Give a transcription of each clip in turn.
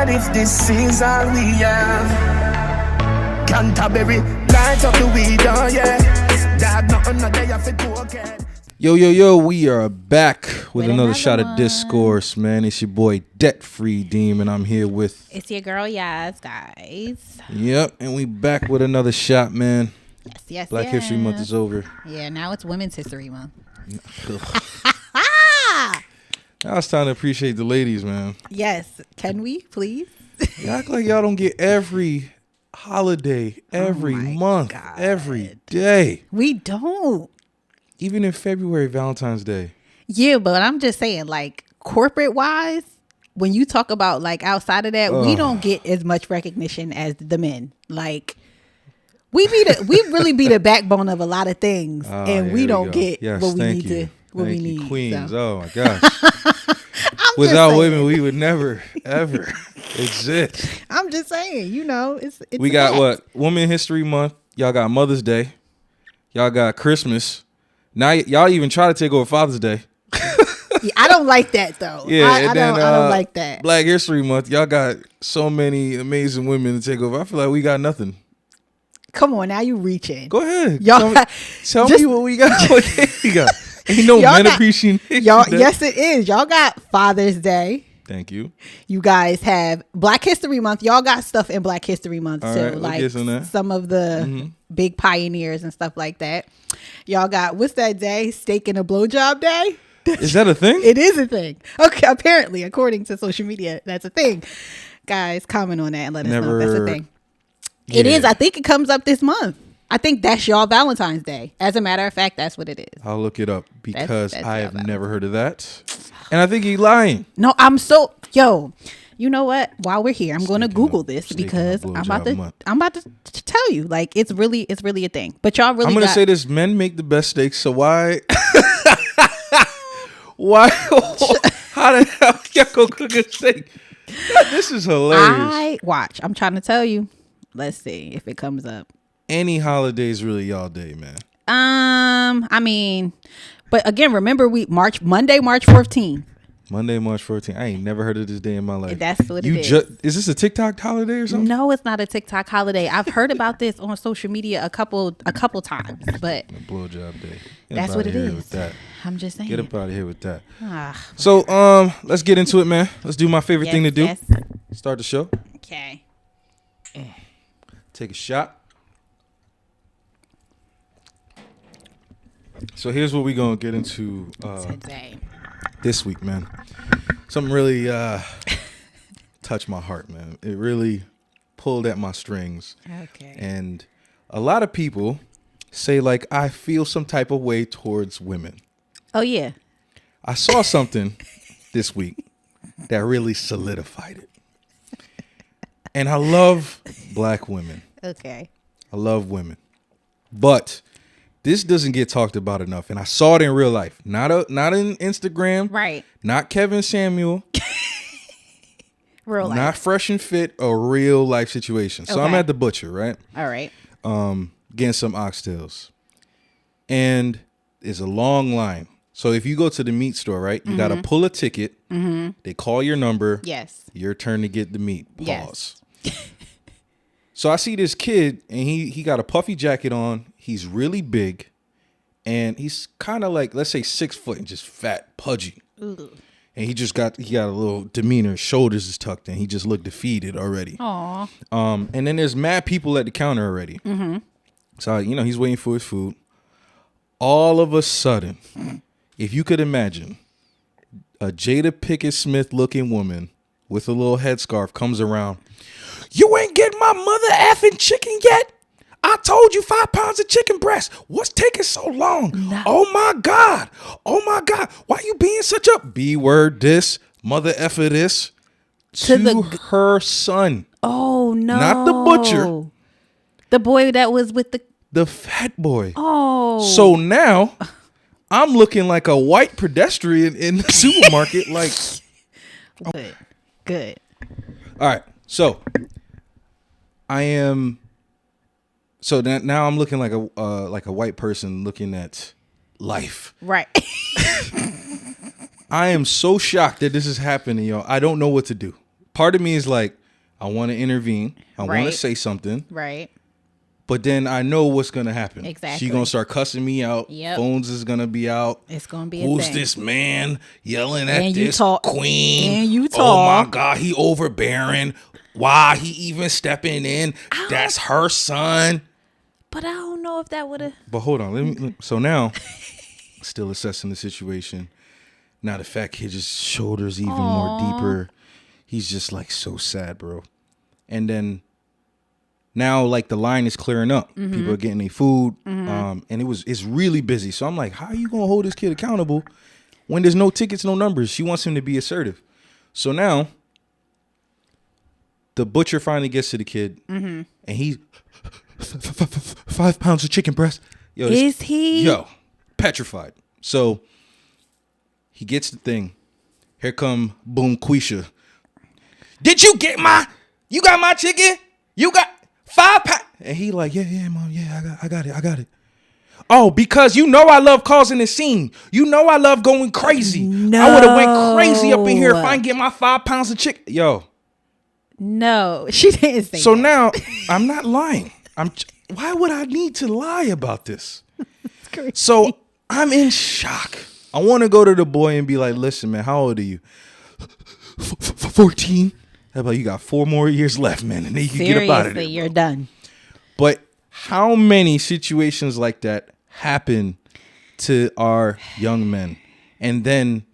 God, if this is all we have. Canterbury, light up the weed, oh yeah. Dad, nothing no day off it okay. Yo, we are back with another shot of Discourse, man. It's your boy, Debt Free Demon. I'm here with... It's your girl, Yaz, guys. Yep, and we back with another shot, man. Yes. Black History Month is over. Yeah, now it's Women's History Month. Now it's time to appreciate the ladies, man. Yes. Can we, please? You act like y'all don't get every holiday, every month, every day. We don't. Even in February, Valentine's Day. Yeah, but I'm just saying, like, corporate-wise, when you talk about, like, outside of that, we don't get as much recognition as the men. Like... We really be the backbone of a lot of things, and we don't get what we need to. What we need, Queens. So. Oh my gosh! Without women, we would never ever exist. I'm just saying, it's we got what? Women History Month. Y'all got Mother's Day. Y'all got Christmas. Now y'all even try to take over Father's Day. Yeah, I don't like that though. Yeah, I don't like that. Black History Month. Y'all got so many amazing women to take over. I feel like we got nothing. Come on, now you reaching. Go ahead. Y'all tell me what we got. What we got? Ain't no men appreciation. Y'all, yes, it is. Y'all got Father's Day. Thank you. You guys have Black History Month. Y'all got stuff in Black History Month all too. Right, like some of the big pioneers and stuff like that. Y'all got, what's that day? Steak and a blowjob day? Is that a thing? It is a thing. Okay, apparently, according to social media, that's a thing. Guys, comment on that and let us know if that's a thing. Yeah. It is. I think it comes up this month. I think that's y'all Valentine's Day. As a matter of fact, that's what it is. I'll look it up because I have never heard of that. And I think you're lying. No, you know what? While we're here, I'm going to Google this because I'm about to tell you, like, it's really a thing. But y'all really, I'm going to say this: men make the best steaks. So why? How the hell y'all go cook a steak? This is hilarious. I'm trying to tell you. Let's see if it comes up. Any holiday is really y'all day, man. I mean, but again, remember Monday, March 14th. Monday, March 14th. I ain't never heard of this day in my life. That's what it is. Is this a TikTok holiday or something? No, it's not a TikTok holiday. I've heard about this on social media a couple times, but a blowjob day. That's what it is. I'm just saying. Get up out of here with that. So, let's get into it, man. Let's do my favorite thing to do. Yes. Start the show. Okay. Take a shot. So here's what we're going to get into today. This week, man. Something really touched my heart, man. It really pulled at my strings. Okay. And a lot of people say, like, I feel some type of way towards women. Oh, yeah. I saw something this week that really solidified it. And I love black women. Okay. I love women. But this doesn't get talked about enough. And I saw it in real life. Not in Instagram. Right. Not Kevin Samuel. Real life. Not Fresh and Fit. A real life situation. So I'm at the butcher, right? All right. Getting some oxtails. And it's a long line. So if you go to the meat store, right, you got to pull a ticket. Mm-hmm. They call your number. Yes. Your turn to get the meat. Pause. Yes. So I see this kid, and he got a puffy jacket on. He's really big, and he's kind of like, let's say, 6 foot and just fat, pudgy. Ooh. And he got a little demeanor. His shoulders is tucked in. He just looked defeated already. Aw. And then there's mad people at the counter already. Mm-hmm. So, he's waiting for his food. All of a sudden, if you could imagine, a Jada Pinkett Smith looking woman with a little headscarf comes around. You ain't getting my mother effing chicken yet? I told you 5 pounds of chicken breast. What's taking so long? No. Oh my God. Why you being such a B-word this, mother effer this? To her son. Oh no. Not the butcher. The boy that was with the fat boy. Oh. So now I'm looking like a white pedestrian in the supermarket. Like, Good. All right. So I am. So now I'm looking like a white person looking at life. Right. I am so shocked that this is happening, y'all. I don't know what to do. part of me is like, I want to intervene. I want to Right. say something. Right. But then I know what's going to happen. Exactly. She going to start cussing me out. Yep. Phones is going to be out. It's gonna be a Who's thing. this man yelling at And you this talk- queen? and you Oh my talk. God, he overbearing. Why he even stepping in? That's her son. But I don't know if that would have. But hold on. So now, still assessing the situation. Now the fat kid just shoulders even more deeper. He's just like so sad, bro. And then now like the line is clearing up. People are getting their food. And it's really busy. So I'm like, how are you gonna hold this kid accountable when there's no tickets, no numbers? She wants him to be assertive. So now the butcher finally gets to the kid, and he's 5 pounds of chicken breast. Yo, Is he? Yo, petrified. So he gets the thing. Here come Boom Quisha. Did you get you got my chicken? You got 5 pounds? And he like, yeah, mom, yeah, I got it. Oh, because you know I love causing a scene. You know I love going crazy. No. I would have went crazy up in here if I didn't get my 5 pounds of chicken. Yo. No, she didn't say So that. now I'm not lying. Why would I need to lie about this? Crazy. So I'm in shock. I want to go to the boy and be like, listen, man, how old are you? 14. How about you got 4 more years left, man, and then you can get up out of there. Seriously, you're done. But how many situations like that happen to our young men? And then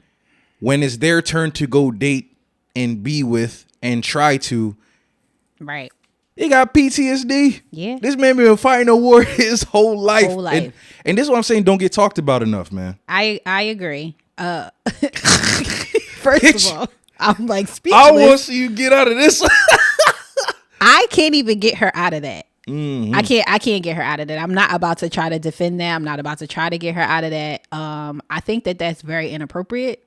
when it's their turn to go date and be with and try to, Right. they got PTSD. Yeah. This man been fighting a war his whole life. Whole life. And this is what I'm saying, don't get talked about enough, man. I agree. First of all, I'm like speechless. I want to see you get out of this. I can't even get her out of that. Mm-hmm. I can't get her out of that. I'm not about to try to defend that. I'm not about to try to get her out of that. I think that that's very inappropriate.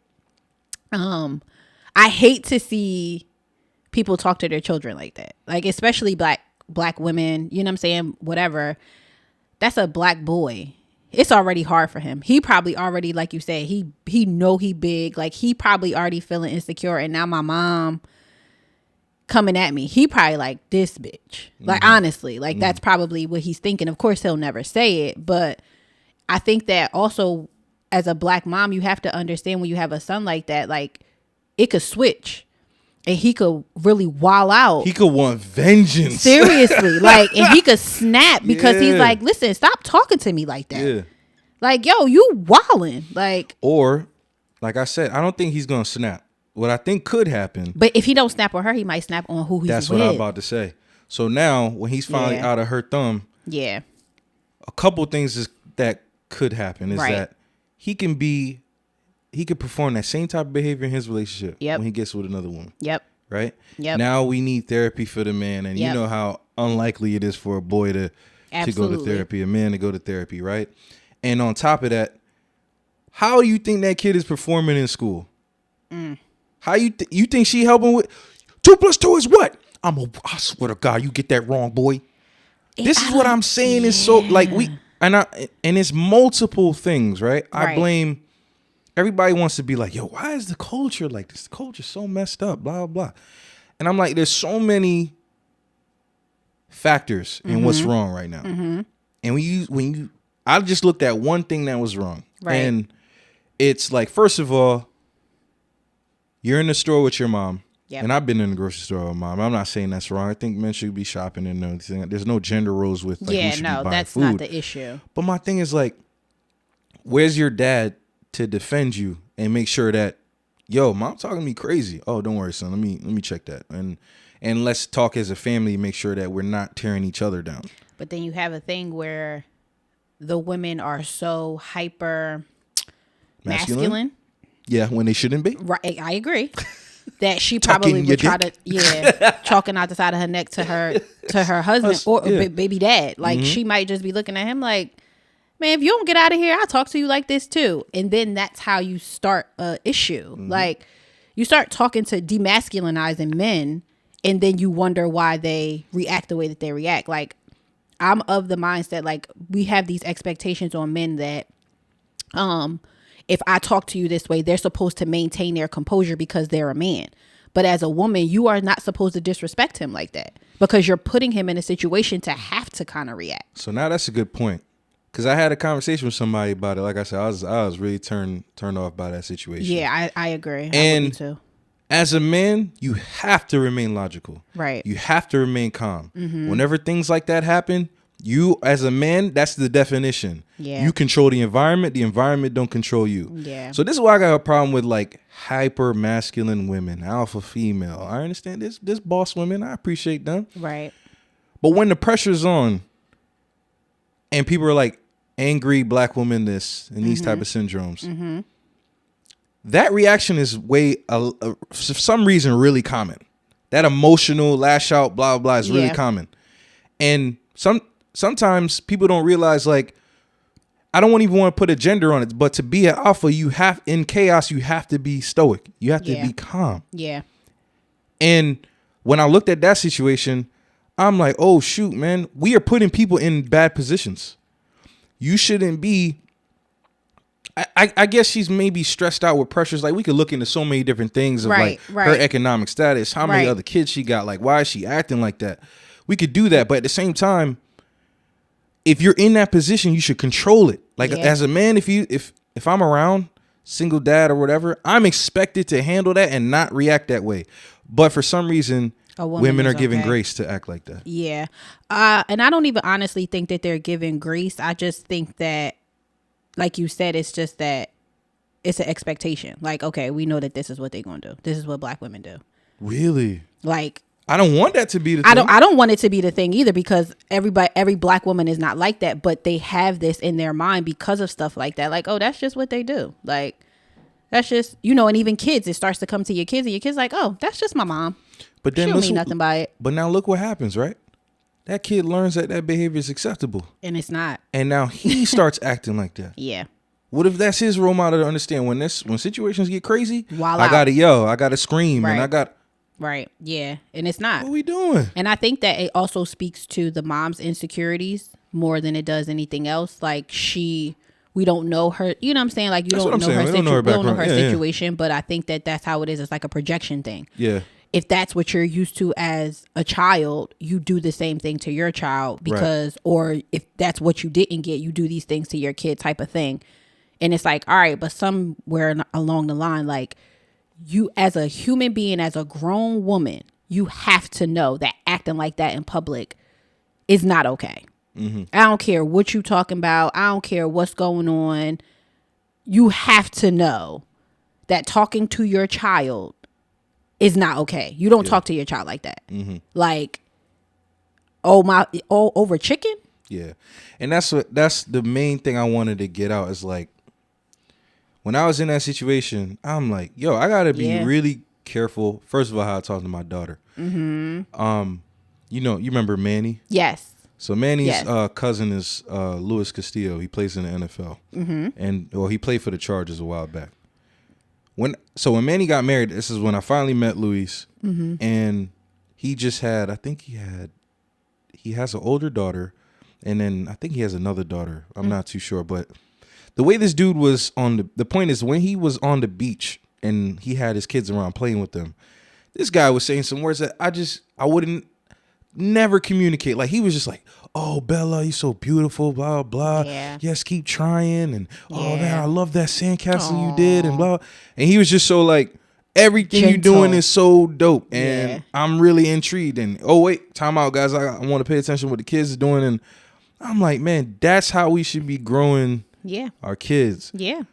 I hate to see people talk to their children like that. Like, especially black women, you know what I'm saying? Whatever. That's a black boy. It's already hard for him. He probably already, like you said, he know he big. Like, he probably already feeling insecure. And now my mom coming at me. He probably like, this bitch. Like, honestly, like that's probably what he's thinking. Of course, he'll never say it. But I think that also as a black mom, you have to understand when you have a son like that, like it could switch. And he could really wall out. He could want vengeance. Seriously. Like, and he could snap because he's Yeah. like, listen, stop talking to me like that. Yeah. Like, yo, you wildin'. Like, Or, like I said, I don't think he's going to snap. What I think could happen, but if he don't snap on her, he might snap on who he's that's with. what I'm about to say. So now, when he's finally Yeah. out of her thumb, Yeah. a couple things that could happen is Right. that he could perform that same type of behavior in his relationship Yep. when he gets with another woman. Yep. Right? Yep. Now we need therapy for the man. And Yep. you know how unlikely it is for a boy to go to Absolutely. therapy, a man to go to therapy, right? And on top of that, how do you think that kid is performing in school? How you think she helping with 2 + 2 is what? I swear to God, you get that wrong, boy. This is what I'm saying is so like and it's multiple things, right? I Right. blame everybody wants to be like, yo, why is the culture like this? The culture's so messed up, blah, blah. And I'm like, there's so many factors in what's wrong right now. And I just looked at one thing that was wrong. Right. And it's like, first of all, you're in the store with your mom. Yep. And I've been in the grocery store with mom. I'm not saying that's wrong. I think men should be shopping and everything. There's no gender roles with like, who Yeah, should be no, buying that's food. not the issue. But my thing is like, where's your dad to defend you and make sure that, yo, mom talking to me crazy. Oh, don't worry, son. Let me check that. And let's talk as a family, make sure that we're not tearing each other down. But then you have a thing where the women are so hyper masculine. Yeah, when they shouldn't be. Right, I agree. That she Tucking probably your would try dick. to, chalking out the side of her neck to her husband or Yeah. baby dad. Like she might just be looking at him like, man, if you don't get out of here, I'll talk to you like this too. And then that's how you start a issue. Like you start talking to demasculinizing men, and then you wonder why they react the way that they react. Like I'm of the mindset like we have these expectations on men that, if I talk to you this way, they're supposed to maintain their composure because they're a man. But as a woman, you are not supposed to disrespect him like that because you're putting him in a situation to have to kind of react. So now that's a good point. Because I had a conversation with somebody about it. Like I said, I was really turned off by that situation. Yeah, I agree. And I would be too. as a man, you have to remain logical. Right. You have to remain calm. Whenever things like that happen, you as a man, that's the definition. Yeah. You control the environment don't control you. Yeah. So this is why I got a problem with like hyper masculine women, alpha female. I understand this boss women. I appreciate them. Right. But when the pressure's on and people are like angry black woman this and these type of syndromes, that reaction is for some reason really common. That emotional lash out blah blah is really common. And sometimes people don't realize, like, I don't even want to put a gender on it, but to be an alpha, in chaos, you have to be stoic. You have to be calm. Yeah. And when I looked at that situation, I'm like, oh shoot, man, we are putting people in bad positions. You shouldn't be. I guess she's maybe stressed out with pressures. Like, we could look into so many different things of her economic status, how many other kids she got, like, why is she acting like that? We could do that, but at the same time, if you're in that position, you should control it. Like, as a man, if I'm around, single dad or whatever, I'm expected to handle that and not react that way. But for some reason, women are given grace to act like that. Yeah. And I don't even honestly think that they're given grace. I just think that, like you said, it's just that it's an expectation. Like, okay, we know that this is what they're going to do. This is what black women do. Really? Like, I don't want that to be the thing. I don't want it to be the thing either, because every black woman is not like that, but they have this in their mind because of stuff like that. Like, oh, that's just what they do. Like, that's just, and even kids, it starts to come to your kids and your kids like, oh, that's just my mom. But then she don't mean nothing by it. But now look what happens, right? That kid learns that behavior is acceptable. And it's not. And now he starts acting like that. Yeah. What if that's his role model to understand when situations get crazy, Wild I out. gotta yell, I gotta scream, Right. and I got. Right. Yeah. And it's not. What are we doing? And I think that it also speaks to the mom's insecurities more than it does anything else. Like, we don't know her, you know what I'm saying? Like, we don't know her situation, but I think that that's how it is. It's like a projection thing. Yeah. If that's what you're used to as a child, you do the same thing to your child because, or if that's what you didn't get, you do these things to your kid type of thing. And it's like, all right, but somewhere along the line, like, you as a human being, as a grown woman, you have to know that acting like that in public is not okay. Mm-hmm. I don't care what you talking about. I don't care what's going on. You have to know that talking to your child is not okay. You don't talk to your child like that. Mm-hmm. Like, over chicken? Yeah. And that's the main thing I wanted to get out is, like, when I was in that situation, I'm like, yo, I gotta be really careful. First of all, how I talk to my daughter. Mm-hmm. You remember Manny? Yes. So Manny's cousin is Luis Castillo. He plays in the NFL, and he played for the Chargers a while back. When Manny got married, this is when I finally met Luis, and he just had, I think he has an older daughter, and then I think he has another daughter. I'm not too sure, but the way this dude was the point is, when he was on the beach and he had his kids around playing with them, this guy was saying some words that I wouldn't never communicate. Like, he was just like, oh, Bella, you're so beautiful, blah, blah. Yeah. Yes, keep trying. And, oh, man, I love that sandcastle you did, and blah. And he was just so like, everything you're doing is so dope. And I'm really intrigued. And, oh, wait, time out, guys. I want to pay attention to what the kids are doing. And I'm like, man, that's how we should be growing our kids. Yeah.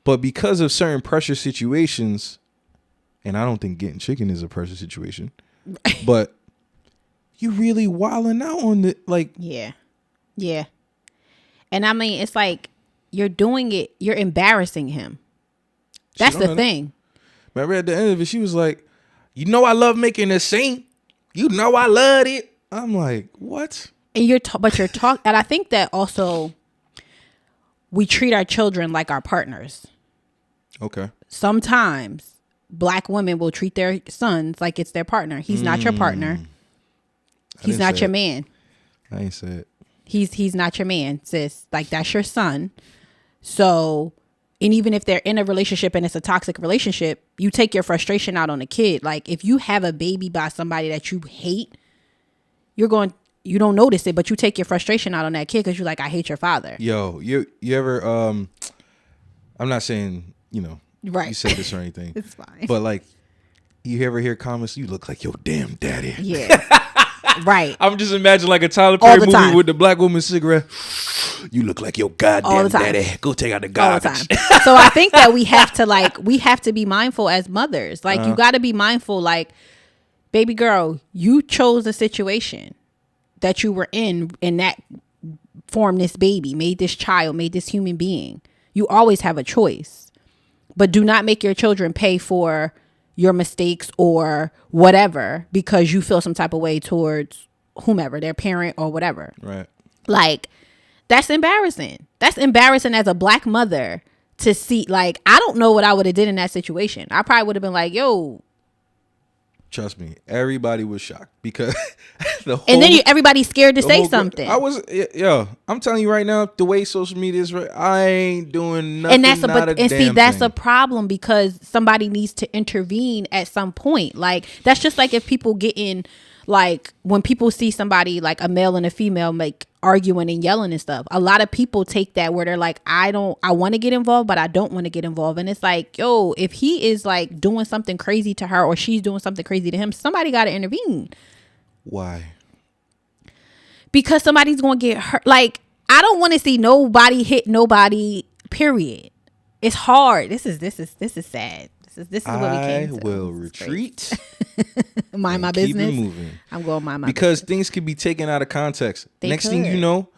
But because of certain pressure situations, and I don't think getting chicken is a pressure situation, but you really wilding out on the, like. Yeah. Yeah. And I mean, it's like, you're doing it, you're embarrassing him. That's the thing. Remember at the end of it, she was like, I love making a scene. I love it. I'm like, what? And you're talking, and I think that also we treat our children like our partners. Okay. Sometimes black women will treat their sons like it's their partner. He's not your partner. He's not your man. I ain't say it. He's not your man, sis. Like, that's your son. So And even if they're in a relationship and it's a toxic relationship, you take your frustration out on the kid. Like if you have a baby by somebody that you hate, you don't notice it, but you take your frustration out on that kid because you're like, I hate your father. Yo, you ever, I'm not saying, right. you said this or anything. It's fine. But like, you ever hear comments, you look like your damn daddy. Yeah. Right. I'm just imagining like a Tyler Perry movie time. with the black woman cigarette. You look like your goddamn daddy. Go take out the garbage. All the time. So I think that we have to be mindful as mothers. Like you got to be mindful. Like, baby girl, you chose a situation that you were in that formed this baby, made this child, made this human being. You always have a choice, but do not make your children pay for your mistakes or whatever because you feel some type of way towards whomever, their parent or whatever. Right. Like, that's embarrassing. That's embarrassing as a black mother to see. Like, I don't know what I would have did in that situation. I probably would have been like, yo. Trust me, everybody was shocked because everybody's scared to say something. I'm telling you right now, the way social media is, I ain't doing nothing. And that's a problem because somebody needs to intervene at some point. Like, that's just like if people get in, like when people see somebody like a male and a female like arguing and yelling and stuff, a lot of people take that where they're like, I want to get involved, but I don't want to get involved. And it's like, yo, if he is like doing something crazy to her or she's doing something crazy to him, somebody got to intervene. Why? Because somebody's going to get hurt. Like, I don't want to see nobody hit nobody, period. It's hard. This is sad. This is what we came to. I will retreat. Mind my keep business. It moving. I'm going mind my because business. Things could be taken out of context. Next could. thing you know,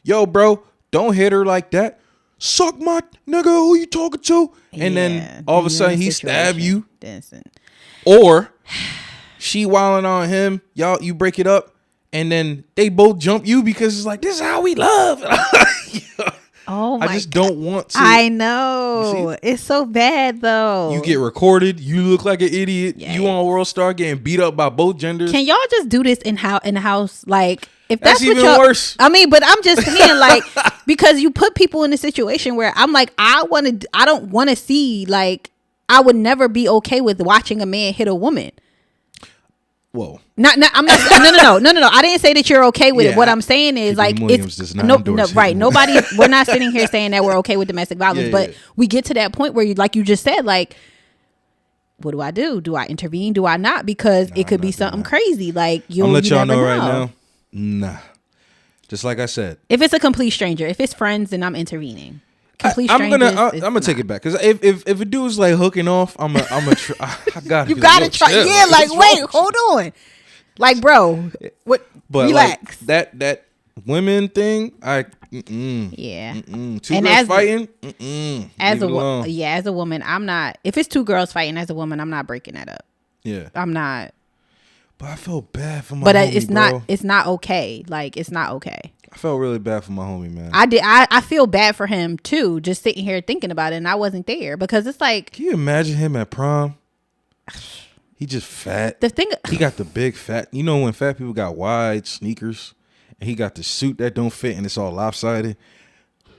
yo, bro, don't hit her like that. Suck my nigga. Who you talking to? And then all of a sudden he stab you. Dancing. Or she wilding on him. Y'all, you break it up, and then they both jump you because it's like, this is how we love. Oh my God. I just don't want to. I know. It's so bad though. You get recorded. You look like an idiot. Yay. You on World Star getting beat up by both genders. Can y'all just do this in the house? Like, if that's even what worse. I mean, but I'm just saying, like, because you put people in a situation where I'm like, I don't want to see, like, I would never be okay with watching a man hit a woman. Whoa. I'm not. No. I didn't say that you're okay with it. What I'm saying is like nobody. We're not sitting here saying that we're okay with domestic violence, but we get to that point where you, like you just said, like, what do I do? Do I intervene? Do I not? Because it could be something crazy. Like I'm gonna let y'all know right now. Nah. Just like I said, if it's a complete stranger, if it's friends, then I'm intervening. I'm gonna take it back because if a dude's like hooking off, I gotta. You gotta try. Chill. Yeah, like wait, hold on, like bro, what? But relax. Like, that women thing, yeah. Two and girls fighting. As a woman, I'm not. If it's two girls fighting as a woman, I'm not breaking that up. Yeah, I'm not. But I felt bad for my. But homie, it's bro. not. It's not okay. Like it's not okay. I felt really bad for my homie, man. I did. I feel bad for him too. Just sitting here thinking about it, and I wasn't there because it's like. Can you imagine him at prom? He just fat. The thing. He got the big fat. You know when fat people got wide sneakers, and he got the suit that don't fit, and it's all lopsided.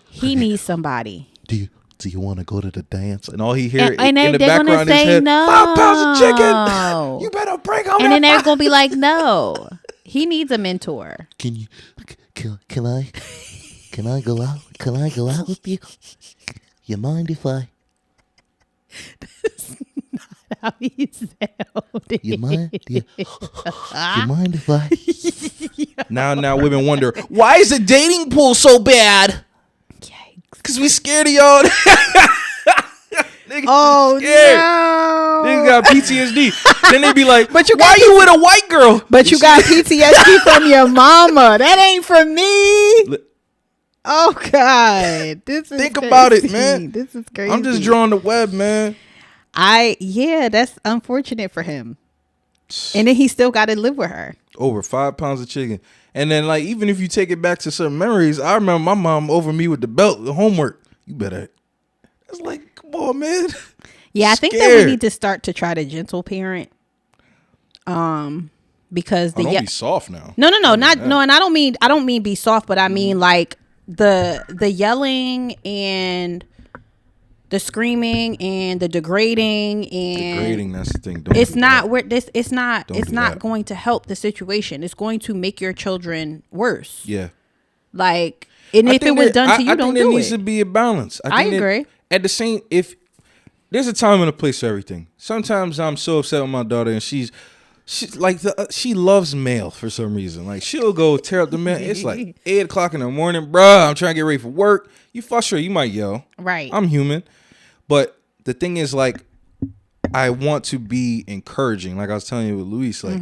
He needs somebody. Do you want to go to the dance? And all he hear and in the background is his head, no. 5 pounds of chicken. You better bring home. And then they're gonna be like, no. He needs a mentor. Can I go out? Can I go out with you? You mind if I? That's not how he sounded. You mind? You mind if I? Now women wonder, why is the dating pool so bad? Because we scared of y'all. Oh, scared. no. Niggas got PTSD. Then they be like, but why you with a white girl? But you got PTSD from your mama. That ain't from me. Oh, God. Think about it, man. This is crazy. I'm just drawing the web, man. That's unfortunate for him. And then he still got to live with her. Over 5 pounds of chicken. And then, like, even if you take it back to certain memories, I remember my mom over me with the belt, the homework. You better. It's like, come on, man. Yeah, I think that we need to start to try to gentle parent. Because don't be soft now. No, and I don't mean be soft, but I mean like the yelling and the screaming and the degrading and Degrading, that's the thing. Don't it's do not that. where this it's not Don't it's do not that. going to help the situation. It's going to make your children worse. Yeah. Like, and I if it think was that- done to you, I don't think there do needs to it. be a balance. I think that agree. At the same, if there's a time and a place for everything. Sometimes I'm so upset with my daughter, and she's like she loves mail for some reason. Like she'll go tear up the mail. It's like 8:00 in the morning, bruh. I'm trying to get ready for work. You frustrated? You might yell. Right. I'm human, but the thing is, like, I want to be encouraging. Like I was telling you with Luis, like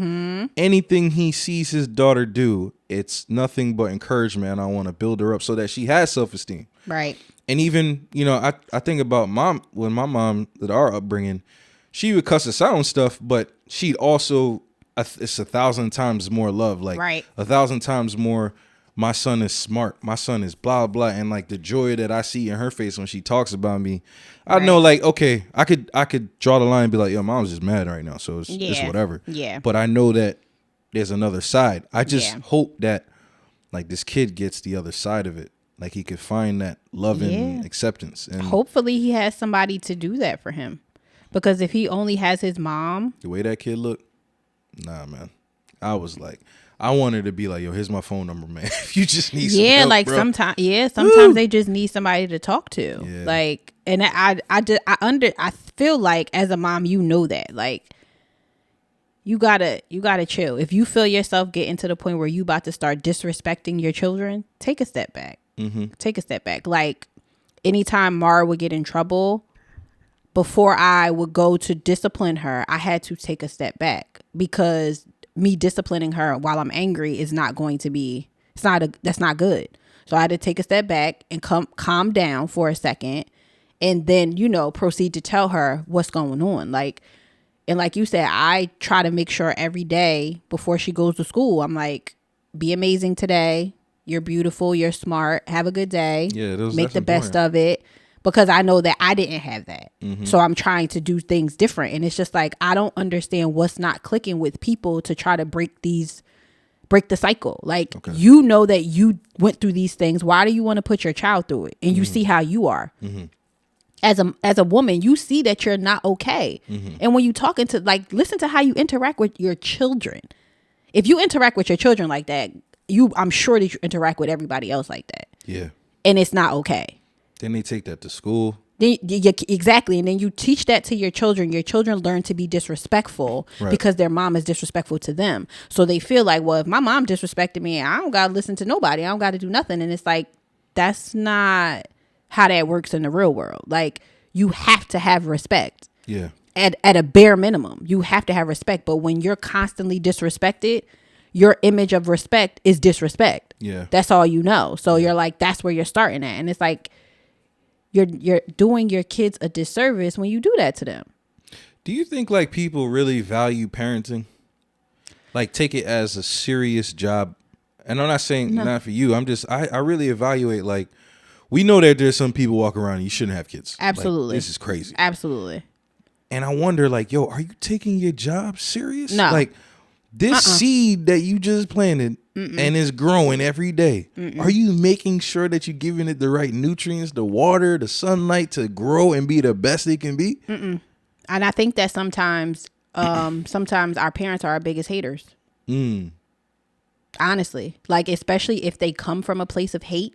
anything he sees his daughter do, it's nothing but encouragement. And I want to build her up so that she has self-esteem. Right. And even, I think about when my mom, with our upbringing, she would cuss us out and stuff, but she'd also, it's 1,000 times more love. Like, Right. 1,000 times more, my son is smart. My son is blah, blah. And like the joy that I see in her face when she talks about me, I know, like, okay, I could draw the line and be like, yo, mom's just mad right now. So it's whatever. Yeah. But I know that there's another side. I just Yeah. hope that, like, this kid gets the other side of it. Like, he could find that love and acceptance. And Hopefully he has somebody to do that for him. Because if he only has his mom. the way that kid looked, nah, man. I was like, I wanted to be like, yo, here's my phone number, man. If you just need some help, Like bro. sometimes they just need somebody to talk to. Yeah. Like, and I feel like as a mom, you know that. Like, you gotta chill. If you feel yourself getting to the point where you about to start disrespecting your children, take a step back. Mm-hmm. Take a step back. Like, anytime Mara would get in trouble, before I would go to discipline her, I had to take a step back, because me disciplining her while I'm angry is not going to be, that's not good. So I had to take a step back and calm down for a second, and then, proceed to tell her what's going on. Like, and like you said, I try to make sure every day before she goes to school, I'm like, be amazing today. You're beautiful. You're smart. Have a good day. Yeah, make the best of it. Because I know that I didn't have that. Mm-hmm. So I'm trying to do things different. And it's just like, I don't understand what's not clicking with people to try to break the cycle. Like, you know that you went through these things. Why do you want to put your child through it? And you see how you are. Mm-hmm. As a woman, you see that you're not okay. Mm-hmm. And when you talking to, like, listen to how you interact with your children. If you interact with your children like that, I'm sure that you interact with everybody else like that. Yeah. And it's not okay. Then they take that to school. Exactly. And then you teach that to your children. Your children learn to be disrespectful because their mom is disrespectful to them. So they feel like, well, if my mom disrespected me, I don't got to listen to nobody. I don't got to do nothing. And it's like, that's not how that works in the real world. Like, you have to have respect. Yeah. At a bare minimum, you have to have respect. But when you're constantly disrespected, your image of respect is disrespect. Yeah. That's all you know. So you're like, that's where you're starting at. And it's like, you're doing your kids a disservice when you do that to them. Do you think, like, people really value parenting? Like, take it as a serious job? And I'm not saying not for you. I'm just, I really evaluate, like, we know that there's some people walking around and you shouldn't have kids. Absolutely. Like, this is crazy. Absolutely. And I wonder, like, yo, are you taking your job serious? No. Like, this seed that you just planted and is growing every day, are you making sure that you're giving it the right nutrients, the water, the sunlight to grow and be the best it can be? And I think that sometimes our parents are our biggest haters. Honestly, like, especially if they come from a place of hate,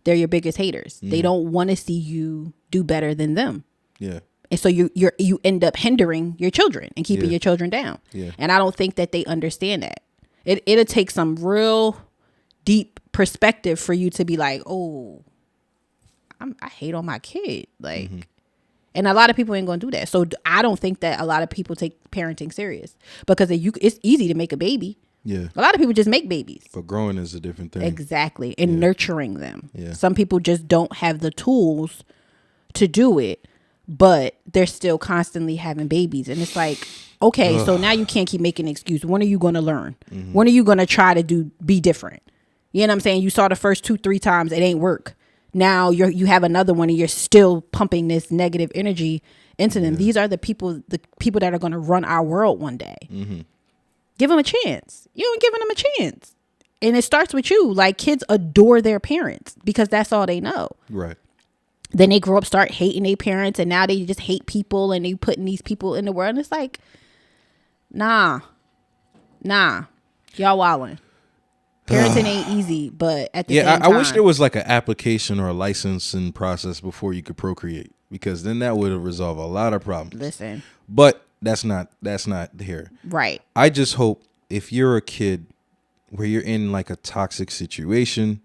they're your biggest haters. They don't want to see you do better than them. Yeah. And so you end up hindering your children and keeping your children down. Yeah. And I don't think that they understand that. It'll take some real deep perspective for you to be like, oh, I hate on my kid. Like, and a lot of people ain't going to do that. So I don't think that a lot of people take parenting serious, because it's easy to make a baby. Yeah. A lot of people just make babies. But growing is a different thing. Exactly. And nurturing them. Yeah. Some people just don't have the tools to do it, but they're still constantly having babies. And it's like, okay, so now you can't keep making an excuse. When are you going to learn? When are you going to try to be different? You know what I'm saying? You saw the first 2-3 times, it ain't work. Now you have another one and you're still pumping this negative energy into them. These are the people that are going to run our world one day. Give them a chance. You ain't giving them a chance. And it starts with you. Like, kids adore their parents because that's all they know. Right. Then they grow up, start hating their parents, and now they just hate people, and they putting these people in the world. And it's like, nah, y'all wildin'. Parenting ain't easy, but at the same time, I wish there was like an application or a licensing process before you could procreate, because then that would have resolved a lot of problems. Listen, but that's not here. Right. I just hope if you're a kid where you're in like a toxic situation,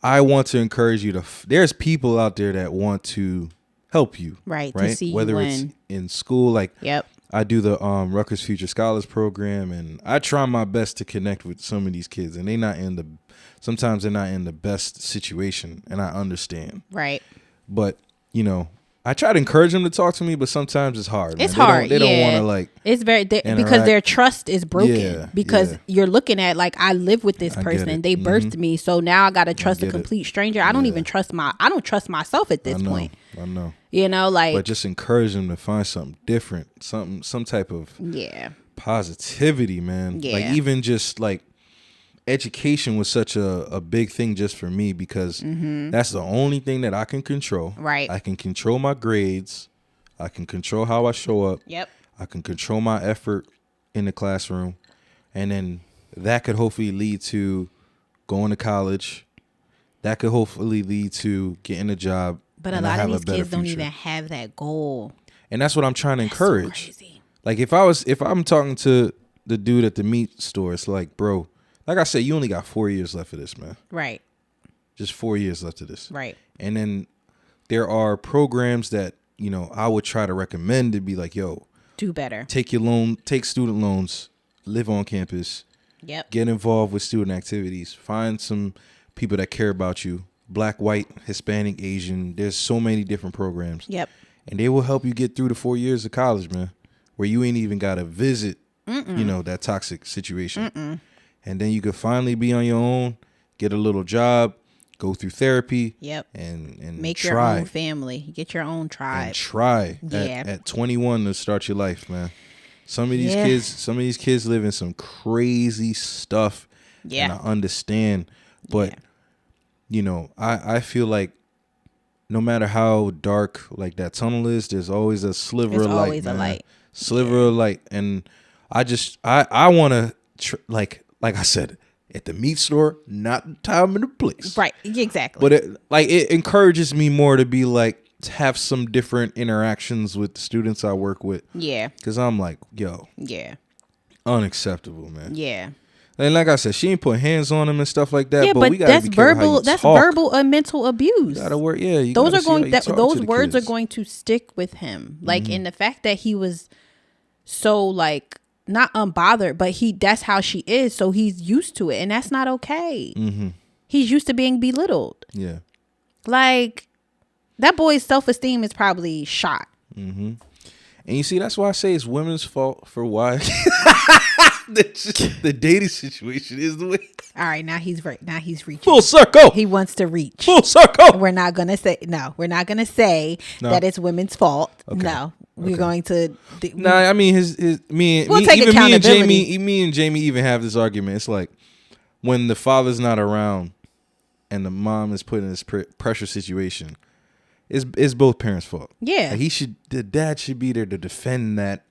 I want to encourage you to. There's people out there that want to help you. Right. Right. To see whether you it's in school, like yep. I do the Rutgers Future Scholars program, and I try my best to connect with some of these kids, and sometimes they're not in the best situation, and I understand. Right. But, you know, I try to encourage them to talk to me, but sometimes it's hard. It's man. hard. They don't want to like. It's very because their trust is broken. Because you're looking at like, I live with this person. They birthed me, so now I gotta trust a complete stranger. I don't even trust myself at this point. I know. You know, like, but just encourage them to find something different, some type of positivity, man. Yeah. Like even just like education was such a big thing just for me, because that's the only thing that I can control. Right. I can control my grades. I can control how I show up. Yep. I can control my effort in the classroom. And then that could hopefully lead to going to college. That could hopefully lead to getting a job. But a lot of these kids don't even have that goal. And that's what I'm trying to encourage. So crazy. Like if I'm talking to the dude at the meat store, it's like, bro, like I said, you only got 4 years left of this, man. Right. Just 4 years left of this. Right. And then there are programs that, you know, I would try to recommend to be like, yo, do better. Take student loans, live on campus. Yep. Get involved with student activities. Find some people that care about you. Black, white, Hispanic, Asian. There's so many different programs. Yep. And they will help you get through the 4 years of college, man, where you ain't even got to visit, you know, that toxic situation. And then you could finally be on your own, get a little job, go through therapy. Yep. And make your own family. Get your own tribe. And try at 21 to start your life, man. Some of these kids live in some crazy stuff. Yeah. And I understand. But you know, I feel like no matter how dark like that tunnel is, there's always a sliver of light. Always a light. Sliver of light. And I want to like I said, at the meat store, not the time and the place. Right. Exactly. But it encourages me more to be like, to have some different interactions with the students I work with. Yeah. Because I'm like, yo. Yeah. Unacceptable, man. Yeah. And like I said, she ain't put hands on him and stuff like that. Yeah, but we gotta be verbal. That's verbal and mental abuse. You gotta work. Yeah, those are going. Those words are going to stick with him. Like, in the fact that he was so like not unbothered, but that's how she is. So he's used to it, and that's not okay. He's used to being belittled. Yeah, like that boy's self-esteem is probably shot. And you see, that's why I say it's women's fault for why. The dating situation is the way. All right, now he's reaching full circle. He wants to reach full circle. We're not gonna say that it's women's fault. Okay. No, we're going to. I mean me and Jamie even have this argument. It's like when the father's not around and the mom is put in this pressure situation, it's both parents' fault. Yeah, like the dad should be there to defend that,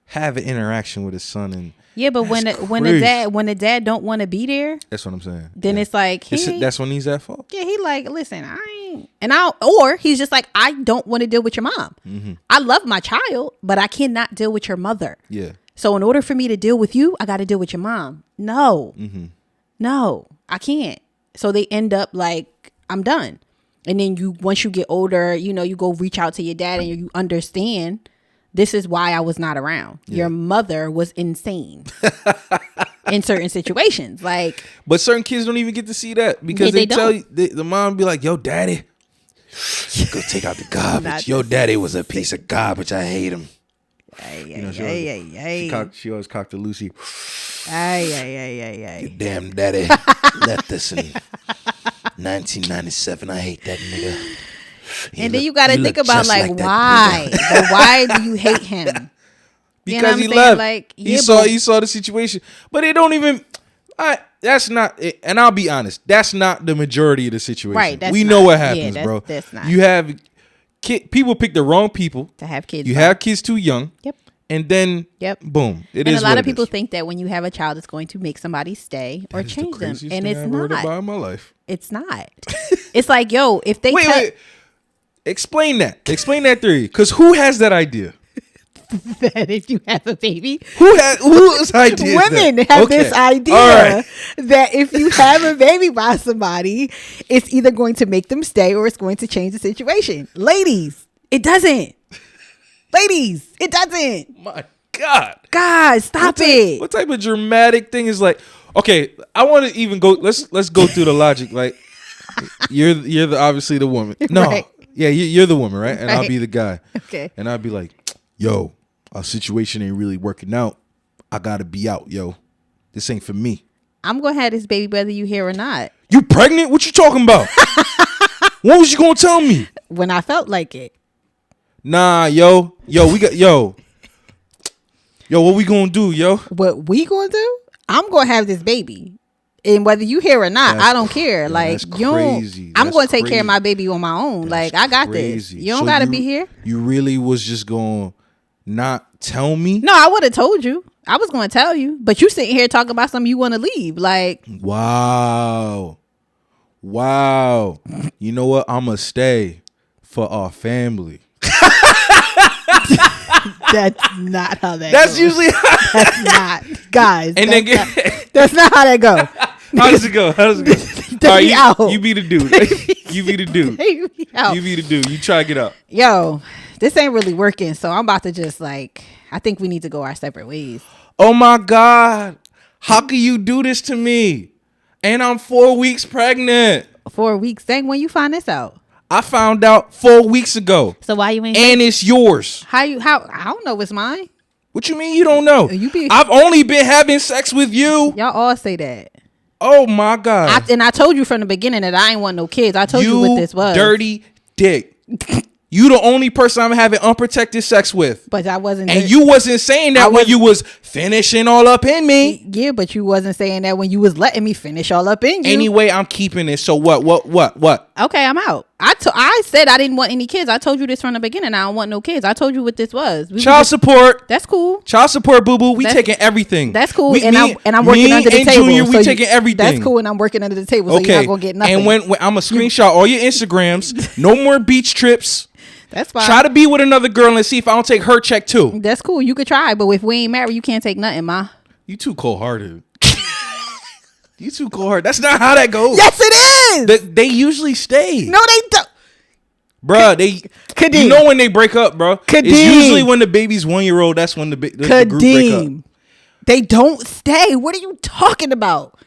have an interaction with his son and. Yeah, but when the dad don't want to be there, that's what I'm saying. Then it's like that's when he's at fault. Yeah, he like, listen, or he's just like, I don't want to deal with your mom. I love my child, but I cannot deal with your mother. Yeah. So in order for me to deal with you, I got to deal with your mom. No, no, I can't. So they end up like, I'm done. And then once you get older, you know, you go reach out to your dad and you understand. This is why I was not around. Yeah. Your mother was insane in certain situations. Like, but certain kids don't even get to see that because they tell you, the mom be like, "Yo, daddy, go take out the garbage. Yo, daddy was a piece of garbage. I hate him." She always cocked to Lucy. Your damn daddy left us in 1997. I hate that nigga. And then you got to think about like why? But why do you hate him? Because he left. Like, he saw the situation, but it don't even. That's not, and I'll be honest, that's not the majority of the situation. Right. We know what happens, bro. That's not. You have people pick the wrong people to have kids. You have kids too young. Yep. And then, boom. And a lot of people think that when you have a child, it's going to make somebody stay or change them, and it's not. About in my life. It's not. It's like, yo, if they wait. Explain that. Explain that theory. Because who has that idea? That if you have a baby, whose idea? Women have this idea that if you have a baby by somebody, it's either going to make them stay or it's going to change the situation. Ladies, it doesn't. Ladies, it doesn't. My God. God, stop it. What type of dramatic thing is like, okay, I want to even go, let's go through the logic. Like, you're obviously the woman. No. Right. Yeah, you're the woman, right? And Right. I'll be the guy. Okay. And I'll be like, yo, our situation ain't really working out. I got to be out, yo. This ain't for me. I'm going to have this baby whether you here or not. You pregnant? What you talking about? When was you going to tell me? When I felt like it. Nah, yo, what we gonna do, yo? What we gonna do? I'm gonna have this baby, and whether you here or not, I don't care. Yeah, like that's you don't, crazy. I'm That's gonna take care crazy. of my baby on my own. That's like I got crazy. this. You don't So gotta be here. You really was just gonna not tell me? No, I would have told you. I was gonna tell you, but you sitting here talking about something you want to leave. Like, Wow. You know what? I'ma stay for our family. that's not how that. That's goes. usually how That's not, guys. And that's then not, that's not how that go. How does it go? Take All right, me out. you be the dude. You be the dude. Take me out. You be the dude. You try to get out. Yo, this ain't really working, so I'm about to just like. I think we need to go our separate ways. Oh my God. How can you do this to me? And I'm 4 weeks pregnant. 4 weeks. Dang, when you find this out? I found out 4 weeks ago. So why you ain't? And it's yours. How? I don't know. It's mine. What you mean you don't know? I've only been having sex with you. Y'all all say that. Oh my God. And I told you from the beginning that I ain't want no kids. I told you what this was. Dirty dick. You the only person I'm having unprotected sex with. But I wasn't. And you wasn't saying that when you was finishing all up in me. Yeah, but you wasn't saying that when you was letting me finish all up in you. Anyway, I'm keeping it. So what? Okay, I'm out. I said I didn't want any kids. I told you this from the beginning. I don't want no kids. I told you what this was. Child support. That's cool. Child support, boo boo. We taking everything. That's cool. I'm working under the table. Junior, we taking everything. That's cool, and I'm working under the table, so you're not gonna get nothing. And when I'm gonna screenshot all your Instagrams. No more beach trips. That's fine. Try to be with another girl and see if I don't take her check too. That's cool. You could try, but if we ain't married, you can't take nothing, ma. You too cold-hearted. You too cold-hearted. That's not how that goes. Yes, it is. They usually stay. No, they don't. Bruh, Kadeem. You know when they break up, bro. Kadeem. It's usually when the baby's 1 year old. That's when the group break up. They don't stay. What are you talking about?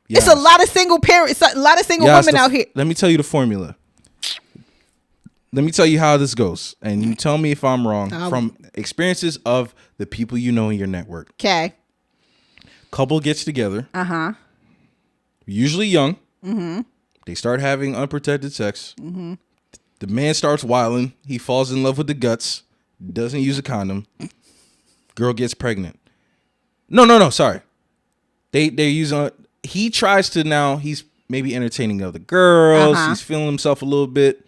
Yes. It's a lot of single parents, a lot of single women out here. Let me tell you the formula. Let me tell you how this goes. And you tell me if I'm wrong from experiences of the people you know in your network. Okay. Couple gets together. Uh-huh. Usually young. Mm-hmm. They start having unprotected sex. Mm-hmm. The man starts wilding. He falls in love with the guts. Doesn't use a condom. Girl gets pregnant. No. Sorry. They use he tries to now. He's maybe entertaining other girls. Uh-huh. He's feeling himself a little bit.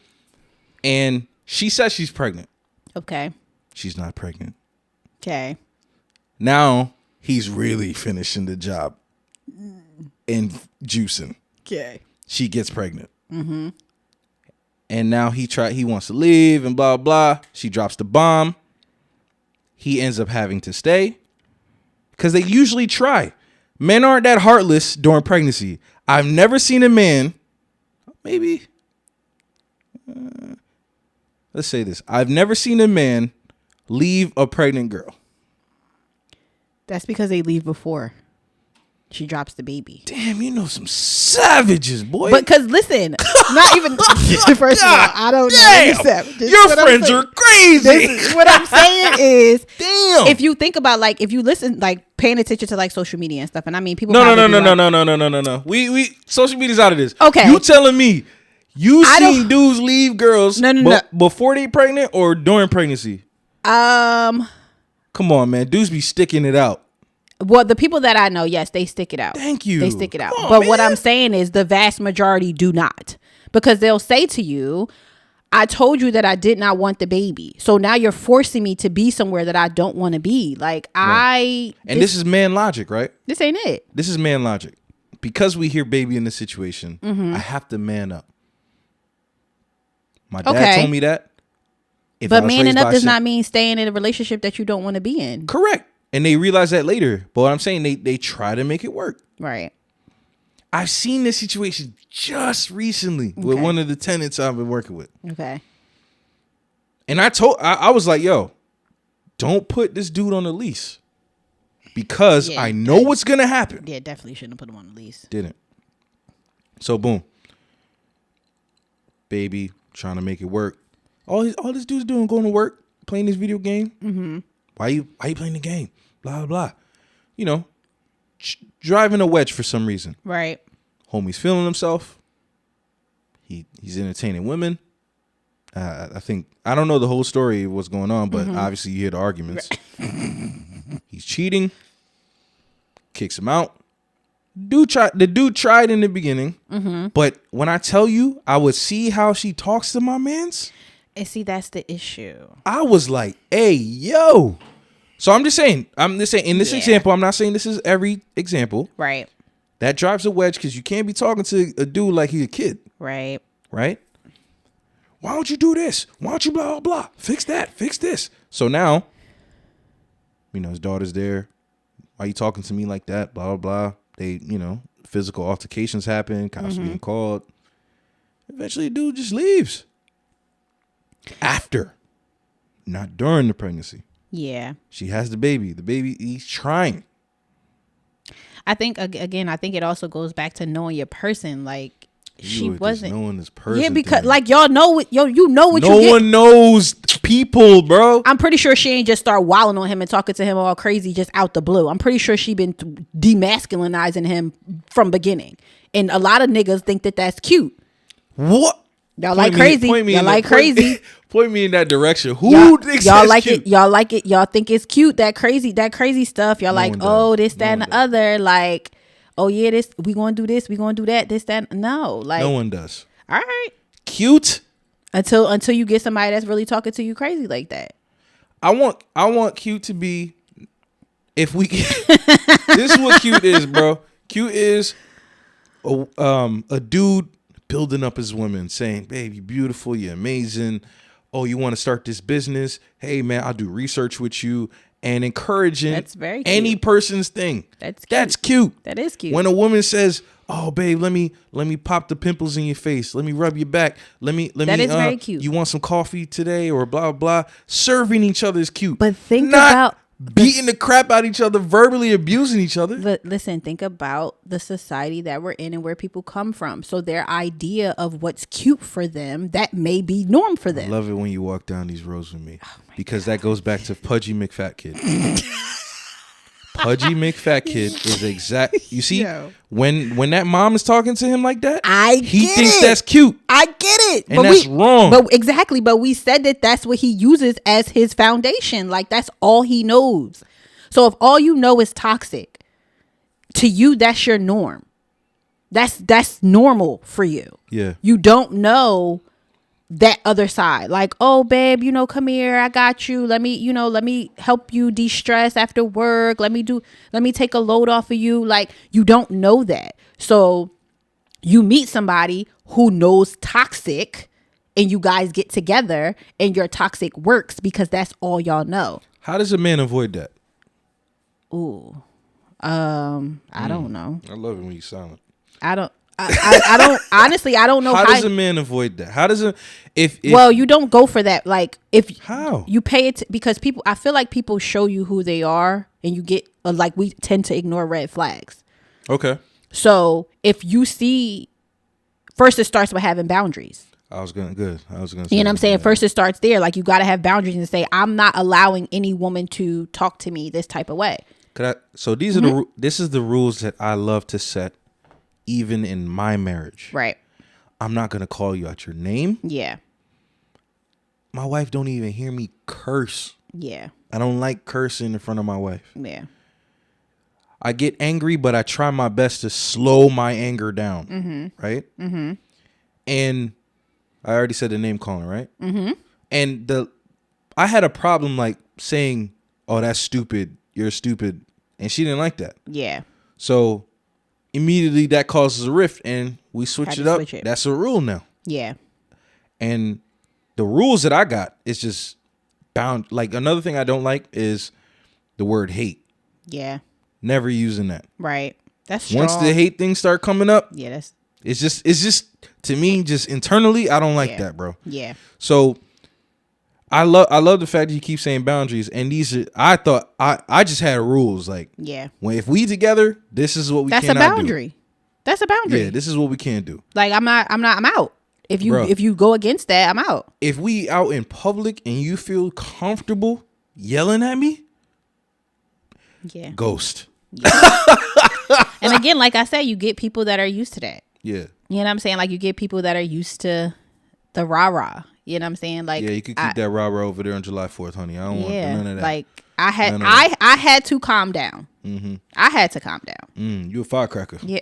And she says she's pregnant. Okay. She's not pregnant. Okay. Now he's really finishing the job and juicing. Okay. She gets pregnant. Mm-hmm. And now he wants to leave and blah, blah. She drops the bomb. He ends up having to stay because they usually try. Men aren't that heartless during pregnancy. I've never seen a man, maybe, let's say this. I've never seen a man leave a pregnant girl. That's because they leave before she drops the baby. Damn, you know some savages, boy. But because listen, not even first of all, I don't know any savages. Your friends are crazy. What I'm saying is, damn. If you think about if you listen, paying attention to social media and stuff, and I mean people. No. We social media's out of this. Okay, you telling me you seen dudes leave girls before they pregnant or during pregnancy? Come on, man. Dudes be sticking it out. Well, the people that I know, yes, they stick it out. Thank you. They stick it out. Come on, But what man. I'm saying is the vast majority do not. Because they'll say to you, I told you that I did not want the baby. So now you're forcing me to be somewhere that I don't want to be. Like, And this is man logic, right? This ain't it. This is man logic. Because we hear baby in this situation, I have to man up. My dad told me that. But manning up does not mean staying in a relationship that you don't want to be in. Correct. And they realize that later. But what I'm saying, they try to make it work. Right. I've seen this situation just recently with one of the tenants I've been working with. Okay. And I was like, yo, don't put this dude on the lease. Because I know what's going to happen. Yeah, definitely shouldn't have put him on the lease. Didn't. So, boom. Baby, trying to make it work. All this dude's doing, going to work, playing this video game. Mm-hmm. Why you playing the game? Blah, blah, blah. You know, driving a wedge for some reason. Right. Homie's feeling himself. He's entertaining women. I don't know the whole story of what's going on, but obviously you hear the arguments. He's cheating. Kicks him out. The dude tried in the beginning, but when I tell you, I would see how she talks to my mans. And see, that's the issue. I was like, hey, yo. So I'm just saying, in this example, I'm not saying this is every example. Right. That drives a wedge because you can't be talking to a dude like he's a kid. Right. Right? Why don't you do this? Why don't you blah, blah, blah? Fix that. Fix this. So now, his daughter's there. Why you talking to me like that? Blah, blah, blah. They, physical altercations happen. Cops being called. Eventually, the dude just leaves. After. Not during the pregnancy. Yeah. She has the baby. The baby, he's trying. I think, again, it also goes back to knowing your person. Like, she You were wasn't. just knowing this person. Yeah, because, thing. like, y'all know what, you know what no you get. one knows people, bro. I'm pretty sure she ain't just start wilding on him and talking to him all crazy just out the blue. I'm pretty sure she been demasculinizing him from beginning. And a lot of niggas think that that's cute. What? Y'all like crazy. Y'all like crazy. Point me in that direction. Who thinks y'all that's like cute? it? Y'all like it? Y'all think it's cute? That crazy stuff. Y'all like, oh, this, that, and the other. Like, oh yeah, this we gonna do this. We gonna do that. This, that. No, like No one does. All right. Cute. Until you get somebody that's really talking to you crazy like that. I want cute to be. If we, this is what cute is, bro. Cute is a dude building up his woman, saying, "Babe, you're beautiful. You're amazing. Oh, you want to start this business? Hey, man, I'll do research with you." And encouraging That's very cute. any person's thing. That's cute. That's cute. That is cute. When a woman says, "Oh, babe, let me pop the pimples in your face. Let me rub your back. Let me." That is very cute. You want some coffee today or blah blah. Serving each other is cute. But think Not about beating the crap out of each other, verbally abusing each other. But listen, think about the society that we're in and where people come from. So their idea of what's cute for them, that may be norm for I them. love it when you walk down these roads with me because that goes back to Pudgy Mcfat Kid. Pudgy Mcfat Kid is exact. You see, when that mom is talking to him like that, he thinks that's cute. I get it, And that's wrong. But exactly, but we said that that's what he uses as his foundation. Like that's all he knows. So if all you know is toxic, to you that's your norm. That's normal for you. Yeah. You don't know that other side. Like, oh babe, come here, I got you. Let me help you de-stress after work. Let me take a load off of you. Like, you don't know that. So you meet somebody who knows toxic and you guys get together and your toxic works because that's all y'all know. How does a man avoid that? Ooh. I don't know. I love it when you're silent. I don't honestly, I don't know how does a man avoid that? How does if well, you don't go for that. Like if how you pay it because I feel like people show you who they are and you get like we tend to ignore red flags. Okay. So if you see, first it starts with having boundaries. I was gonna say, you know what I'm saying? First it starts there. Like you got to have boundaries and say, I'm not allowing any woman to talk to me this type of way. So these are this is the rules that I love to set. Even in my marriage. Right. I'm not going to call you out your name. Yeah. My wife don't even hear me curse. Yeah. I don't like cursing in front of my wife. Yeah. I get angry, but I try my best to slow my anger down. Right. And I already said the name calling, right? And I had a problem like saying, "Oh, that's stupid. You're stupid," and she didn't like that. Yeah. So immediately that causes a rift, and we switch Had it to up. switch it. That's a rule now. Yeah. And the rules that I got is just bound. Like another thing I don't like is the word hate. Yeah. Never using that. Right. That's strong. Once the hate things start coming up, Yeah, it's just to me, just internally, I don't like Yeah. that, bro. Yeah. So I love the fact that you keep saying boundaries, and these are, I thought I just had rules like, Yeah. when if we together, this is what we That's a cannot boundary. do. That's a boundary. Yeah, this is what we can't do. Like I'm out. If Bruh. you go against that, I'm out. If we out in public and you feel comfortable yelling at me, Yeah. ghost. And again, like I said, you get people that are used to that. Yeah. You know what I'm saying? Like you get people that are used to the rah-rah. You know what I'm saying? Like Yeah, you could keep that rah-rah over there on July 4th, honey. I don't want none of that. Like I had None of that. I had to calm down. I had to calm down. You a firecracker. Yeah.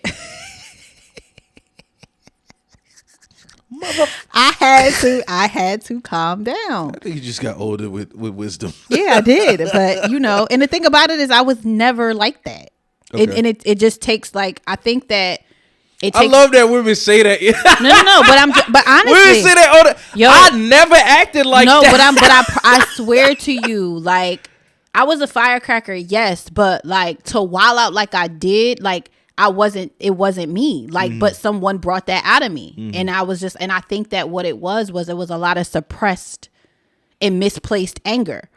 I had to calm down. I think you just got older with wisdom. Yeah, I did. But and the thing about it is I was never like that. Okay. It just takes like, I think that it takes. I love that women say that. No, but honestly. Women say that all the, Yo, I never acted like that. I swear to you, like, I was a firecracker, yes, but like to wild out like I did, like it wasn't me, like, but someone brought that out of me. And I was and I think that what it was a lot of suppressed and misplaced anger.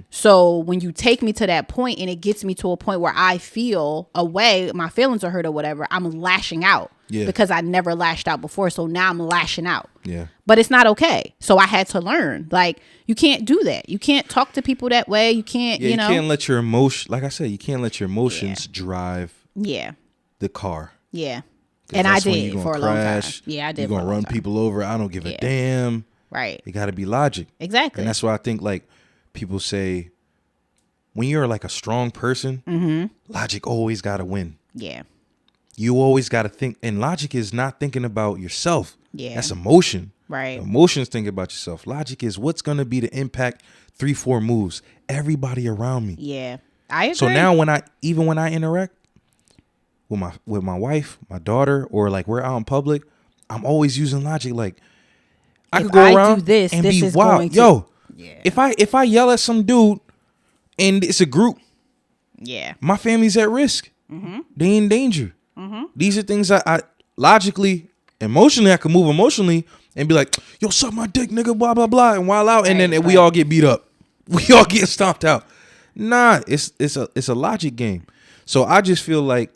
So when you take me to that point and it gets me to a point where I feel a way, my feelings are hurt or whatever, I'm lashing out because I never lashed out before. So now I'm lashing out. Yeah. But it's not okay. So I had to learn, like, you can't do that. You can't talk to people that way. You can't, You can't let your emotion, like I said, you can't let your emotions drive the car. Yeah. And I did for a long time. Yeah, I did. You're going to run people over. I don't give a damn. Right. It got to be logic. Exactly. And that's why I think, like, people say, when you're like a strong person, logic always got to win. Yeah. You always got to think. And logic is not thinking about yourself. Yeah. That's emotion. Right. Emotions thinking about yourself. Logic is what's going to be the impact 3-4 moves. Everybody around me. Yeah. I agree. So now when I interact with my wife, my daughter, or like we're out in public, I'm always using logic. Like, I could go around and be wild. Yo, if I yell at some dude and it's a group, my family's at risk. They in danger. These are things I logically, emotionally, I can move emotionally and be like, yo, suck my dick, nigga, blah, blah, blah, and wild out. And then we all get beat up. We all get stomped out. Nah, it's a logic game. So I just feel like,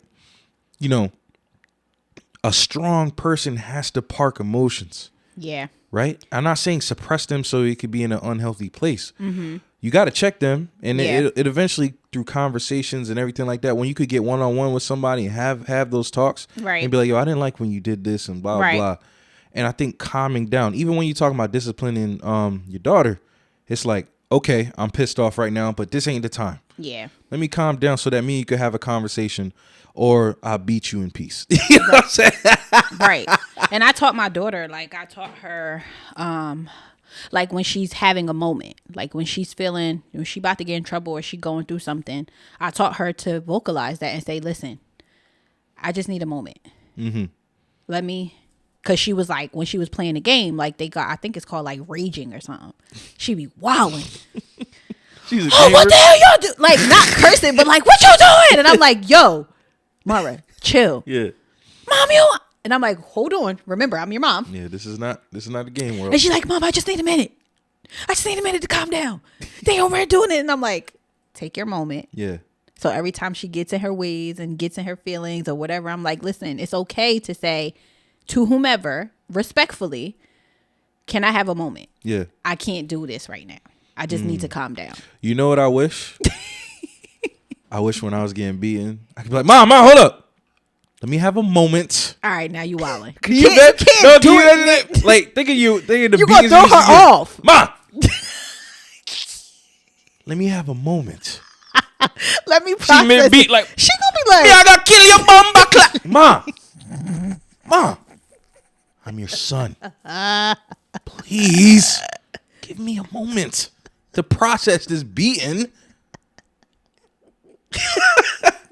a strong person has to park emotions. Yeah. Right? I'm not saying suppress them so it could be in an unhealthy place. You got to check them. And it eventually, through conversations and everything like that, when you could get one-on-one with somebody and have those talks. Right. And be like, yo, I didn't like when you did this and blah, blah. And I think calming down, even when you're talking about disciplining your daughter, it's like, okay, I'm pissed off right now, but this ain't the time. Yeah. Let me calm down so that me and you could have a conversation, or I'll beat you in peace. You know what I'm saying? Right. And I taught my daughter, like I taught her, like when she's having a moment, like when she's feeling, when she about to get in trouble or she going through something, I taught her to vocalize that and say, listen, I just need a moment. Let me, cause she was like, when she was playing the game, like I think it's called like raging or something. She be wilding. She's a what the hell y'all do? Like not cursing, but like, what y'all doing? And I'm like, yo, Mara, chill. Yeah. Mom, you. And I'm like, hold on. Remember, I'm your mom. Yeah, this is not a game world. And she's like, Mom, I just need a minute. I just need a minute to calm down. They over there doing it. And I'm like, take your moment. Yeah. So every time she gets in her ways and gets in her feelings or whatever, I'm like, listen, it's okay to say to whomever, respectfully, can I have a moment? Yeah. I can't do this right now. I just need to calm down. You know what I wish? I wish when I was getting beaten, I could be like, Mom, hold up. Let me have a moment. All right, now you wilding. You can't do it. Like, think of the you beatings. Gonna throw her off. Mom. Let me have a moment. Let me process. She like, she gonna be like, I gotta kill your bumba Ma, I'm your son. Please give me a moment to process this beating.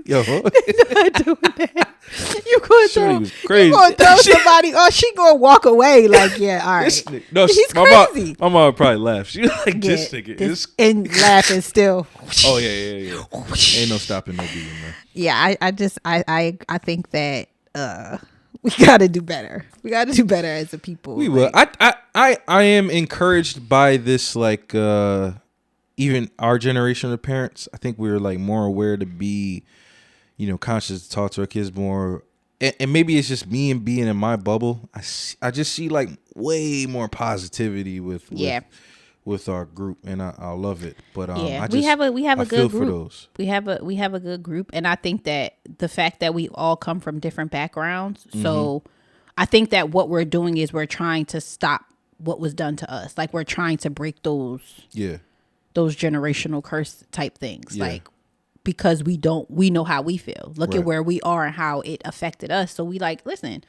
Yo, not doing that. You gonna Shorty was throw, crazy. you gonna throw somebody, or she gonna walk away like, yeah, all right. No, He's my crazy. Mom would probably laugh. She was like, Yeah, this nigga. and laughing still. Oh yeah. Ain't no stopping no beating, man. Yeah, I think that we gotta do better. We gotta do better as a people. We will. I am encouraged by this, like even our generation of parents. I think we're like more aware to be, conscious to talk to our kids more. And maybe it's just me and being in my bubble. I just see like way more positivity with our group, and I love it. But we have a good group. Those. We have a good group, and I think that the fact that we all come from different backgrounds, so I think that what we're doing is we're trying to stop what was done to us. Like we're trying to break those generational curse type things, like. Because we know how we feel. Look at where we are and how it affected us. So we like, listen,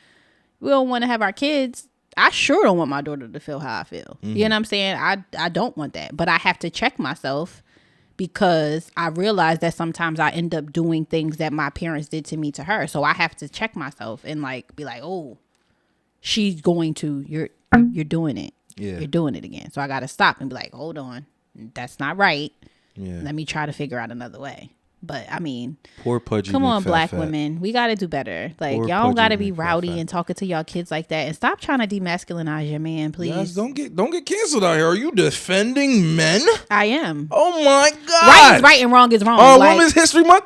we don't want to have our kids. I sure don't want my daughter to feel how I feel. You know what I'm saying? I don't want that. But I have to check myself because I realize that sometimes I end up doing things that my parents did to me to her. So I have to check myself and like be like, oh, she's going to, you're doing it. Yeah. You're doing it again. So I got to stop and be like, hold on. That's not right. Yeah. Let me try to figure out another way. But I mean, poor Pudgy. Come on, black women, we got to do better. Like poor y'all don't got to be rowdy and talking to y'all kids like that, and stop trying to demasculinize your man, please. Yes, don't get canceled out here. Are you defending men? I am. Oh my God! Right is right and wrong is wrong. Women's History Month.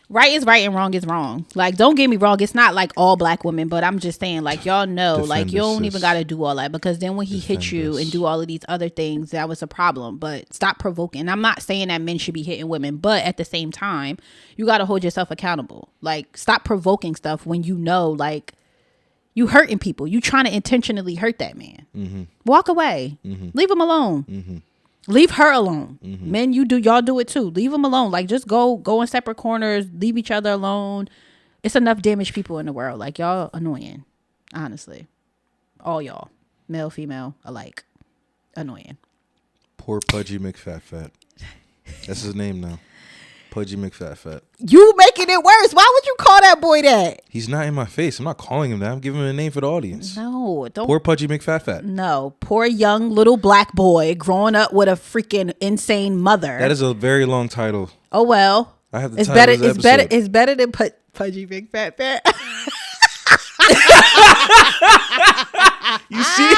Right is right and wrong is wrong. Like, don't get me wrong. It's not like all black women, but I'm just saying, like, y'all know, like, you don't even got to do all that, because then when he hit you and do all of these other things, that was a problem. But stop provoking. I'm not saying that men should be hitting women, but at the same time, you got to hold yourself accountable. Like, stop provoking stuff when you know, like, you hurting people. You trying to intentionally hurt that man. Mm-hmm. Walk away. Mm-hmm. Leave him alone. Mm-hmm. Leave her alone. Mm-hmm. Men, y'all do it too. Leave them alone. Like, just go in separate corners. Leave each other alone. It's enough damaged people in the world. Like, y'all annoying. Honestly. All y'all. Male, female, alike. Annoying. Poor Pudgy Mcfat. That's his name now. Pudgy Mcfat. You making it worse. Why would you call that boy that? He's not in my face. I'm not calling him that. I'm giving him a name for the audience. No, don't. Poor Pudgy Mcfat. No, poor young little black boy growing up with a freaking insane mother. That is a very long title. Oh well. I have the it's title better. of the It's episode. better. It's better than Pudgy Mcfat. You see?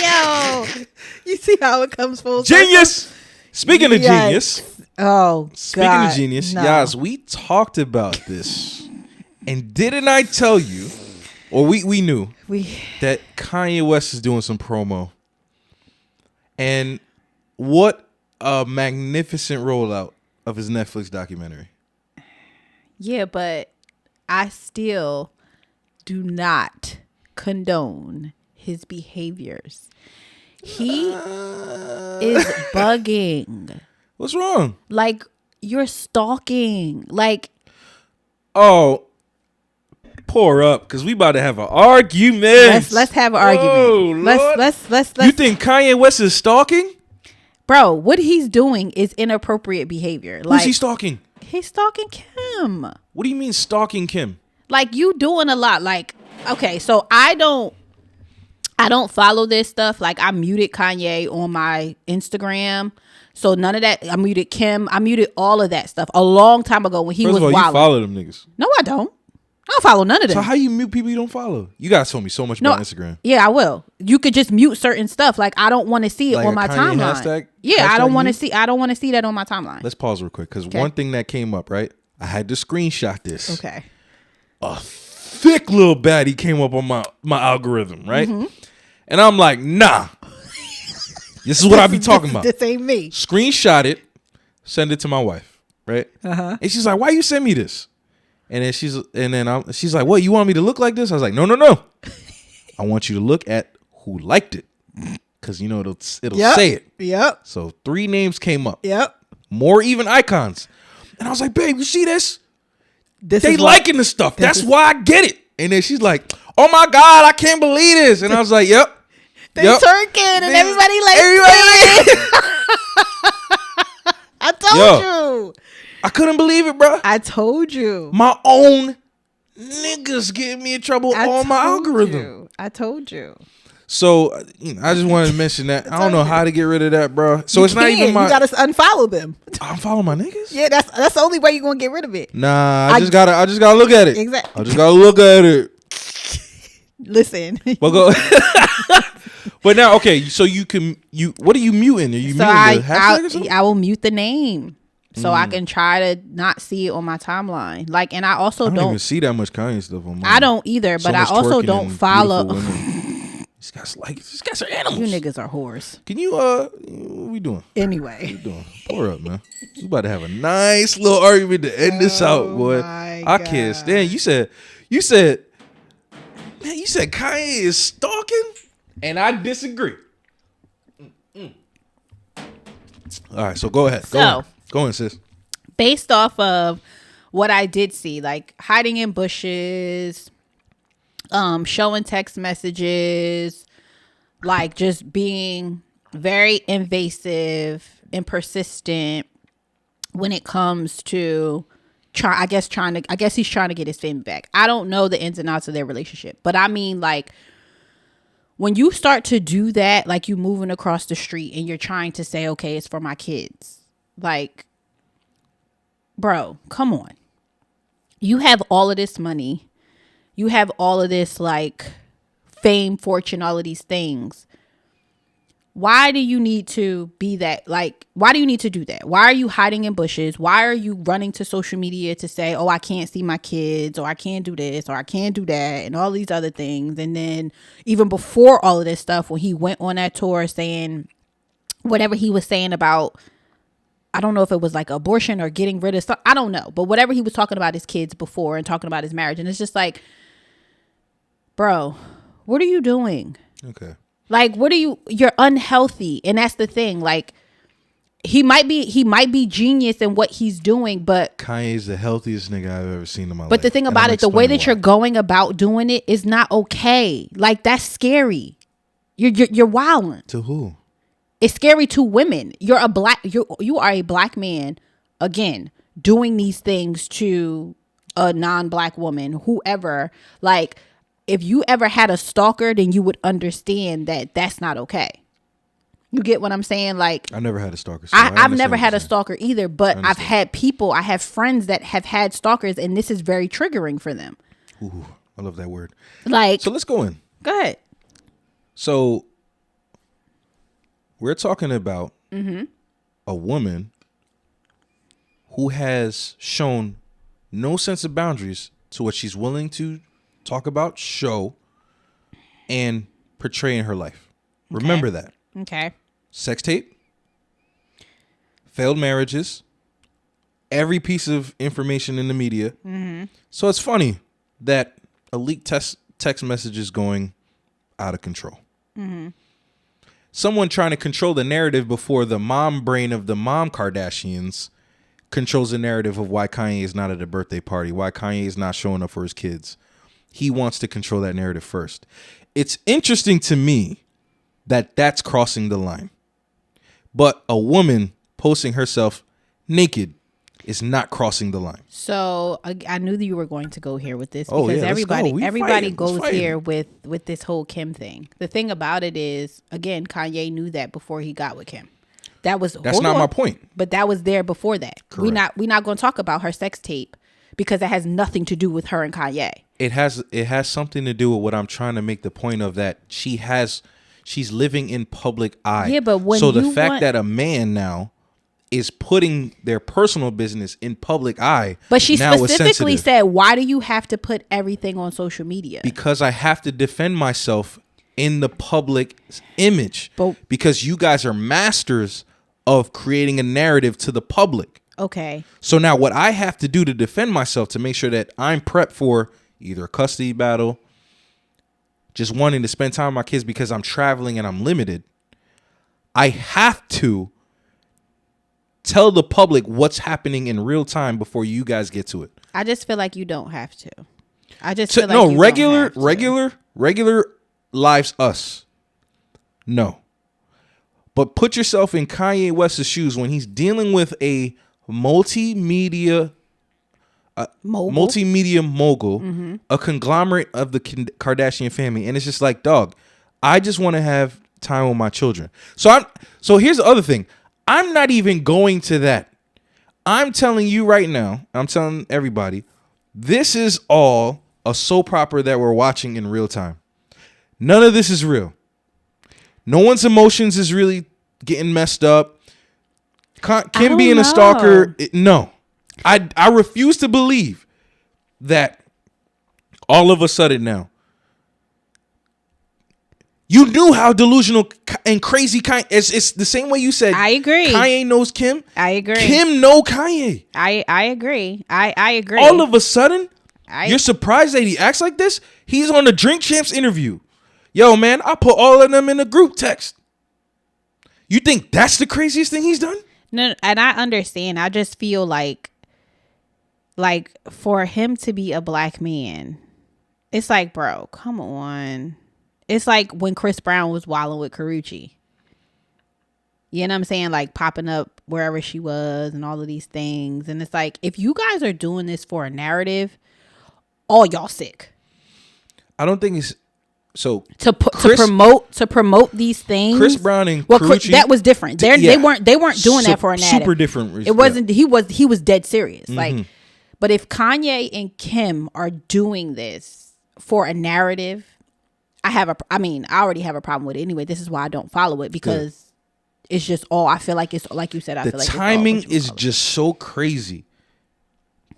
Yo. You see how it comes full Genius. Circle? Speaking of genius. Oh, Speaking God, of genius, no. guys, we talked about this. And didn't I tell you, or we knew, that Kanye West is doing some promo. And what a magnificent rollout of his Netflix documentary. Yeah, but I still do not condone his behaviors. He is bugging. What's wrong? Like, you're stalking. Like, oh, pour up, because we about to have an argument. Let's have an argument. Let's. You think Kanye West is stalking? Bro, what he's doing is inappropriate behavior. Who's he stalking? He's stalking Kim. What do you mean stalking Kim? Like, you doing a lot. Like, okay, so I don't follow this stuff. Like, I muted Kanye on my Instagram. So none of that. I muted Kim. I muted all of that stuff a long time ago when he was First of all, wilding. you follow them niggas. No, I don't. I don't follow none of them. So how you mute people you don't follow? You guys told me so much about Instagram. Yeah, I will. You could just mute certain stuff. Like, I don't want to see it like on my timeline. I don't want to see. I don't want to see that on my timeline. Let's pause real quick, because one thing that came up, right? I had to screenshot this. Okay. A thick little baddie came up on my algorithm, right? Mm-hmm. And I'm like, nah. This is what I be talking about. This ain't me. Screenshot it, send it to my wife, right? Uh-huh. And she's like, "Why you send me this?" And then she's like, "What? You want me to look like this?" I was like, "No. I want you to look at who liked it, because it'll say it." Yep. So 3 names came up. Yep. More even icons, and I was like, "Babe, you see this? they liking the stuff. That's why I get it. And then she's like, oh my God, I can't believe this. And I was like, yep. They twerking and everybody like I told you. I couldn't believe it, bro. I told you. My own niggas getting me in trouble on my algorithm. I told you. So I just wanted to mention that. I don't know how to get rid of that, bro. So it's not even my. You gotta unfollow them. Unfollow my niggas. Yeah, that's the only way you're gonna get rid of it. Nah, I just gotta look at it. Exactly. I just gotta look at it. Listen. Well, go. But now, okay. So what are you muting? Are you muting the hashtag or something? I will mute the name. So I can try to not see it on my timeline. Like, and I also don't even see that much Kanye stuff on mine. I don't either, but I also don't follow. These guys are animals. You niggas are whores. Can you what we doing? Anyway. What we doing? Pour up, man. We about to have a nice little argument to end this out, boy. I can't stand. You said Kanye is stalking, and I disagree. All right, so go ahead. Go on, sis. Based off of what I did see, like hiding in bushes, showing text messages, like just being very invasive and persistent when it comes to I guess he's trying to get his family back. I don't know the ins and outs of their relationship, but I mean, like, when you start to do that, like you moving across the street and you're trying to say, okay, it's for my kids. Like, bro, come on. You have all of this money. You have all of this, like, fame, fortune, all of these things. Why do you need to be that? Like, why do you need to do that? Why are you hiding in bushes? Why are you running to social media to say, oh, I can't see my kids, or I can't do this, or I can't do that, and all these other things? And then even before all of this stuff, when he went on that tour saying whatever he was saying about, I don't know if it was like abortion or getting rid of stuff. I don't know. But whatever he was talking about his kids before and talking about his marriage. And it's just like, bro, what are you doing? Okay. Like, you're unhealthy. And that's the thing. Like, he might be genius in what he's doing, but Kanye's the healthiest nigga I've ever seen in my life. But the thing about it, the way that you're going about doing it is not okay. Like, that's scary. You're wilding. To who? It's scary to women. You are a black man, again, doing these things to a non-black woman, whoever. Like, if you ever had a stalker, then you would understand that that's not okay. You get what I'm saying? Like, I never had a stalker. So I've never had a stalker either, but I have friends that have had stalkers, and this is very triggering for them. Ooh, I love that word. Like, so let's go in. Go ahead. So we're talking about a woman who has shown no sense of boundaries to what she's willing to talk about, show, and portray in her life. Okay. Remember that. Okay. Sex tape, failed marriages, every piece of information in the media. Mm-hmm. So it's funny that a leaked text message is going out of control. Mm-hmm. Someone trying to control the narrative before the mom brain of the mom Kardashians controls the narrative of why Kanye is not at a birthday party, why Kanye is not showing up for his kids. He wants to control that narrative first. It's interesting to me that that's crossing the line. But a woman posting herself naked is not crossing the line. So I knew that you were going to go here with this because everybody goes here with this whole Kim thing. The thing about it is, again, Kanye knew that before he got with Kim. That's not my point. But that was there before that. Correct. We're not going to talk about her sex tape because it has nothing to do with her and Kanye. It has something to do with what I'm trying to make the point of, that she's living in public eye. Yeah, but the fact that a man now is putting their personal business in public eye. But she specifically said, why do you have to put everything on social media? Because I have to defend myself in the public image. Because you guys are masters of creating a narrative to the public. Okay. So now what I have to do to defend myself, to make sure that I'm prepped for either a custody battle, just wanting to spend time with my kids because I'm traveling and I'm limited, I have to tell the public what's happening in real time before you guys get to it. I just feel like you don't have to. I just feel like you don't regular lives us. No. But put yourself in Kanye West's shoes when he's dealing with a multimedia mogul, a conglomerate of the Kardashian family, and it's just like, dog, I just want to have time with my children. So here's the other thing. I'm not even going to that. I'm telling you right now, I'm telling everybody, this is all a soap opera that we're watching in real time. None of this is real. No one's emotions is really getting messed up. Kim being a stalker, no. I refuse to believe that all of a sudden now. You knew how delusional and crazy Kanye. It's the same way you said. I agree. Kanye knows Kim. I agree. Kim know Kanye. I agree. I agree. All of a sudden, you're surprised that he acts like this? He's on the Drink Champs interview. Yo, man, I put all of them in a group text. You think that's the craziest thing he's done? No, and I understand. I just feel like for him to be a black man, it's like, bro, come on. It's like when Chris Brown was wilding with Karrueche. You know what I'm saying? Like popping up wherever she was and all of these things. And it's like, if you guys are doing this for a narrative, all y'all sick. I don't think it's so to promote these things. Chris Brown and Karrueche, that was different. They weren't doing that for a narrative. Super different. It wasn't. He was dead serious. Like, but if Kanye and Kim are doing this for a narrative, I already have a problem with it anyway. This is why I don't follow it, because it's just all, I feel like it's like you said. I feel like the timing is just so crazy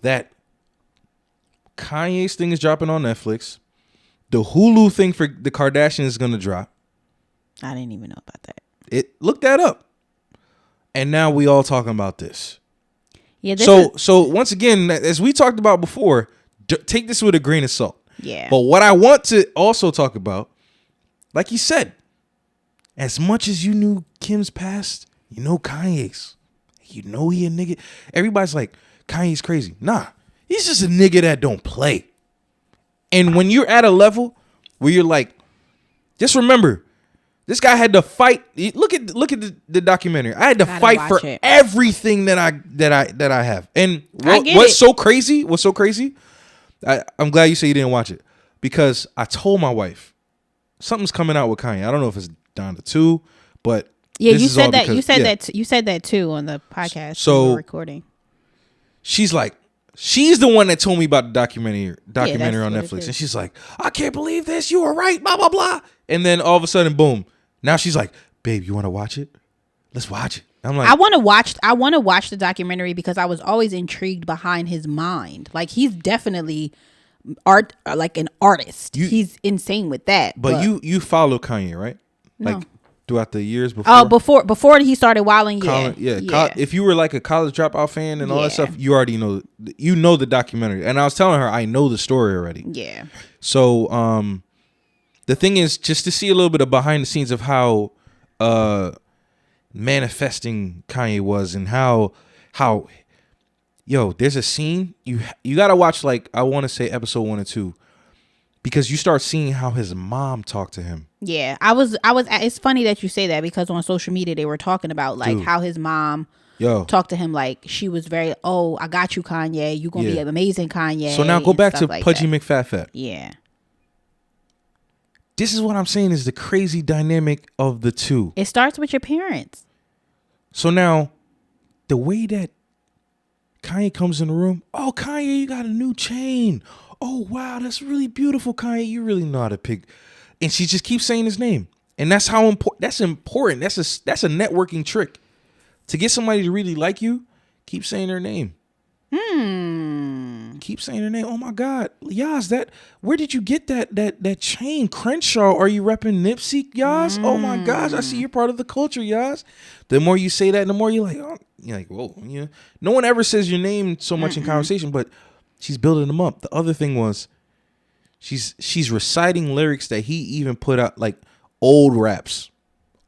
that Kanye's thing is dropping on Netflix. The Hulu thing for the Kardashians is going to drop. I didn't even know about that. Look that up. And now we all talking about this. Yeah. So once again, as we talked about before, take this with a grain of salt. Yeah. But what I want to also talk about, like you said, as much as you knew Kim's past, you know Kanye's. You know he a nigga. Everybody's like, Kanye's crazy. Nah, he's just a nigga that don't play. And when you're at a level where you're like, just remember, this guy had to fight. Look at the documentary. I had to fight for everything that I have. And what's so crazy? I'm glad you say you didn't watch it, because I told my wife something's coming out with Kanye. I don't know if it's down to 2, but yeah, you said that. You said that too on the podcast. So we were recording. She's like, she's the one that told me about the documentary on Netflix, and she's like, I can't believe this. You were right. Blah blah blah. And then all of a sudden, boom. Now she's like, babe, you want to watch it? Let's watch it. I'm like, I want to watch the documentary because I was always intrigued behind his mind. Like, he's definitely like an artist. He's insane with that. But you follow Kanye, right? No. Like throughout the years before. Oh, before he started wilding, yeah. If you were like a college dropout fan and all that stuff, you already know the documentary. And I was telling her I know the story already. Yeah. So the thing is, just to see a little bit of behind the scenes of how manifesting Kanye was, and how there's a scene you gotta watch, like I want to say episode 1 or 2, because you start seeing how his mom talked to him. Yeah, I was. It's funny that you say that, because on social media they were talking about like how his mom talked to him, like she was very, I got you, Kanye. You gonna be an amazing Kanye. So now go back to Pudgy Mcfat. Yeah. This is what I'm saying is the crazy dynamic of the two. It starts with your parents. So now, the way that Kanye comes in the room, oh, Kanye, you got a new chain. Oh, wow, that's really beautiful, Kanye. You really know how to pick. And she just keeps saying his name. And that's how important. That's important. That's a networking trick. To get somebody to really like you, keep saying their name. Keep saying their name. Oh my God, Yas, where did you get that chain? Crenshaw, are you repping Nipsey, Yas? Oh my gosh, I see you're part of the culture, Yas. The more you say that, the more you're like, whoa, yeah. No one ever says your name so much in conversation, but she's building them up. The other thing was, she's reciting lyrics that he even put out, like old raps.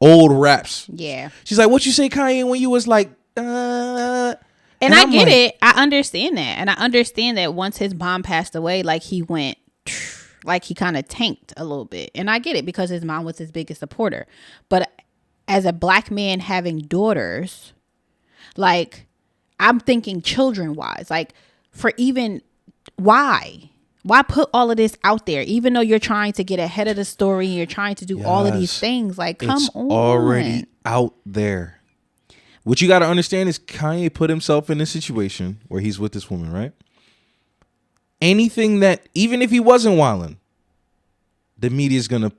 Yeah. She's like, what you say, Kanye, when you was like And I get it. I understand that. And I understand that once his mom passed away, like he went, like he kind of tanked a little bit. And I get it because his mom was his biggest supporter. But as a black man having daughters, like I'm thinking children wise, like for even why put all of this out there, even though you're trying to get ahead of the story, you're trying to do all of these things, like come on. Already out there. What you got to understand is Kanye put himself in a situation where he's with this woman, right? Anything that, even if he wasn't wilding, the media's going to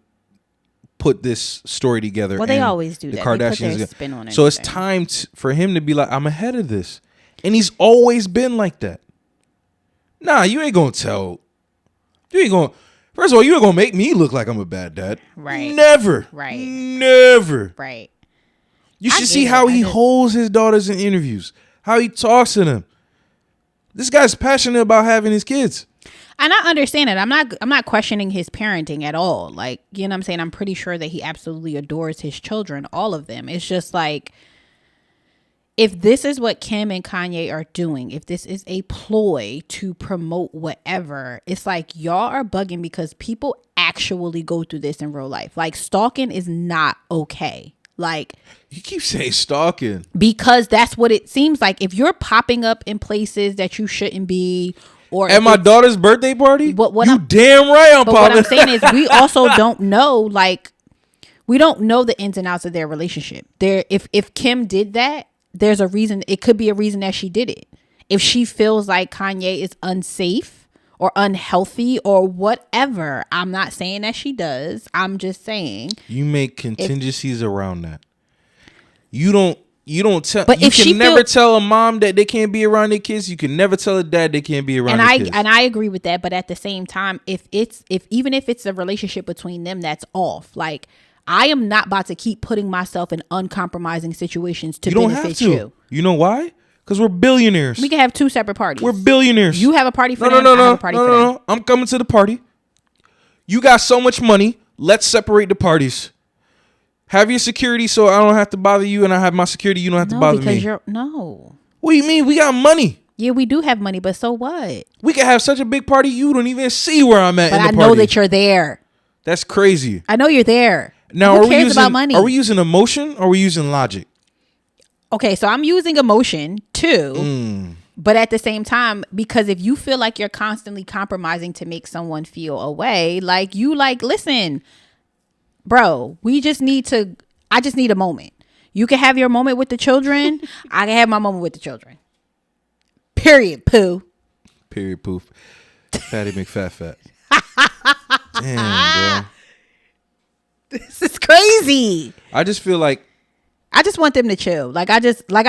put this story together. Well, they always do the that. Kardashians they put their spin on it. So it's time for him to be like, I'm ahead of this. And he's always been like that. Nah, you ain't going to tell. You ain't going to. First of all, you ain't going to make me look like I'm a bad dad. Right. Never. Right. Never. Right. You should see how he holds his daughters in interviews, how he talks to them. This guy's passionate about having his kids. And I understand it. I'm not questioning his parenting at all. Like, you know what I'm saying? I'm pretty sure that he absolutely adores his children, all of them. It's just like, if this is what Kim and Kanye are doing, if this is a ploy to promote whatever, it's like y'all are bugging because people actually go through this in real life. Like, stalking is not okay. Like, you keep saying stalking because that's what it seems like. If you're popping up in places that you shouldn't be, or at my daughter's birthday party, damn right I'm popping. What I'm saying is, we also don't know, like, we don't know the ins and outs of their relationship. If Kim did that, there's a reason. It could be a reason that she did it. If she feels like Kanye is unsafe or unhealthy or whatever, I'm not saying that she does. I'm just saying you make contingencies around that. You don't tell. But you if can never tell a mom that they can't be around their kids. You can never tell a dad they can't be around their kids. And I agree with that. But at the same time, even if it's a relationship between them that's off, like, I am not about to keep putting myself in uncompromising situations to benefit you. You know why? Because we're billionaires. We can have two separate parties. We're billionaires. You have a party for them. I have a party for them. No. I'm coming to the party. You got so much money. Let's separate the parties. Have your security so I don't have to bother you, and I have my security. You don't have to bother me. No. What do you mean? We got money. Yeah, we do have money, but so what? We can have such a big party you don't even see where I'm at. But in the I party. know that you're there. That's crazy. I know you're there. Now, who cares about money? Are we using emotion or are we using logic? Okay, so I'm using emotion too. But at the same time, because if you feel like you're constantly compromising to make someone feel away, like, listen, bro, I just need a moment. You can have your moment with the children. I can have my moment with the children. Period, poo. Period, poof. Pudgy Mcfat. Damn, bro. This is crazy. I just feel like I just want them to chill. Like I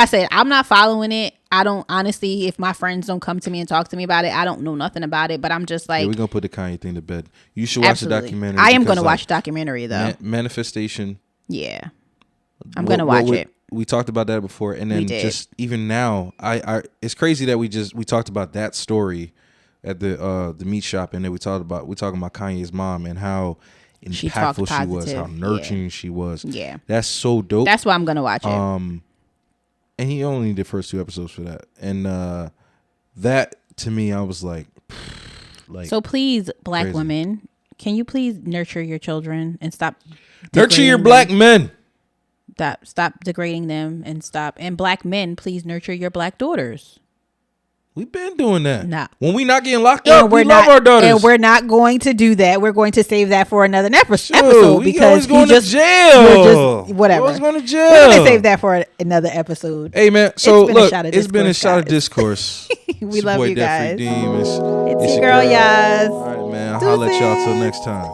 said, I'm not following it. I don't, honestly, if my friends don't come to me and talk to me about it, I don't know nothing about it. But I'm just like, we're gonna put the Kanye thing to bed. You should watch the documentary. I am gonna watch the documentary though. Manifestation. Yeah, I'm gonna watch it. We talked about that before, and then just even now, I it's crazy that we talked about that story at the meat shop, and then we're talking about Kanye's mom and how impactful she was, how nurturing she was. Yeah, that's so dope. That's why I'm gonna watch it. And he only did the first 2 episodes for that, and that to me, I was like. So please, black women, can you please nurture your children and stop nurture your black men? Stop degrading them and black men, please nurture your black daughters. We've been doing that. Nah. When we not getting locked up, we love our daughters. And we're not going to do that. We're going to save that for another episode because going to jail. Whatever. Always going to jail. We're going to save that for another episode. Hey, man. So, it's been a shot of discourse. We love you guys. It's your girl, Yaz. All right, man. I'll holler at y'all till next time.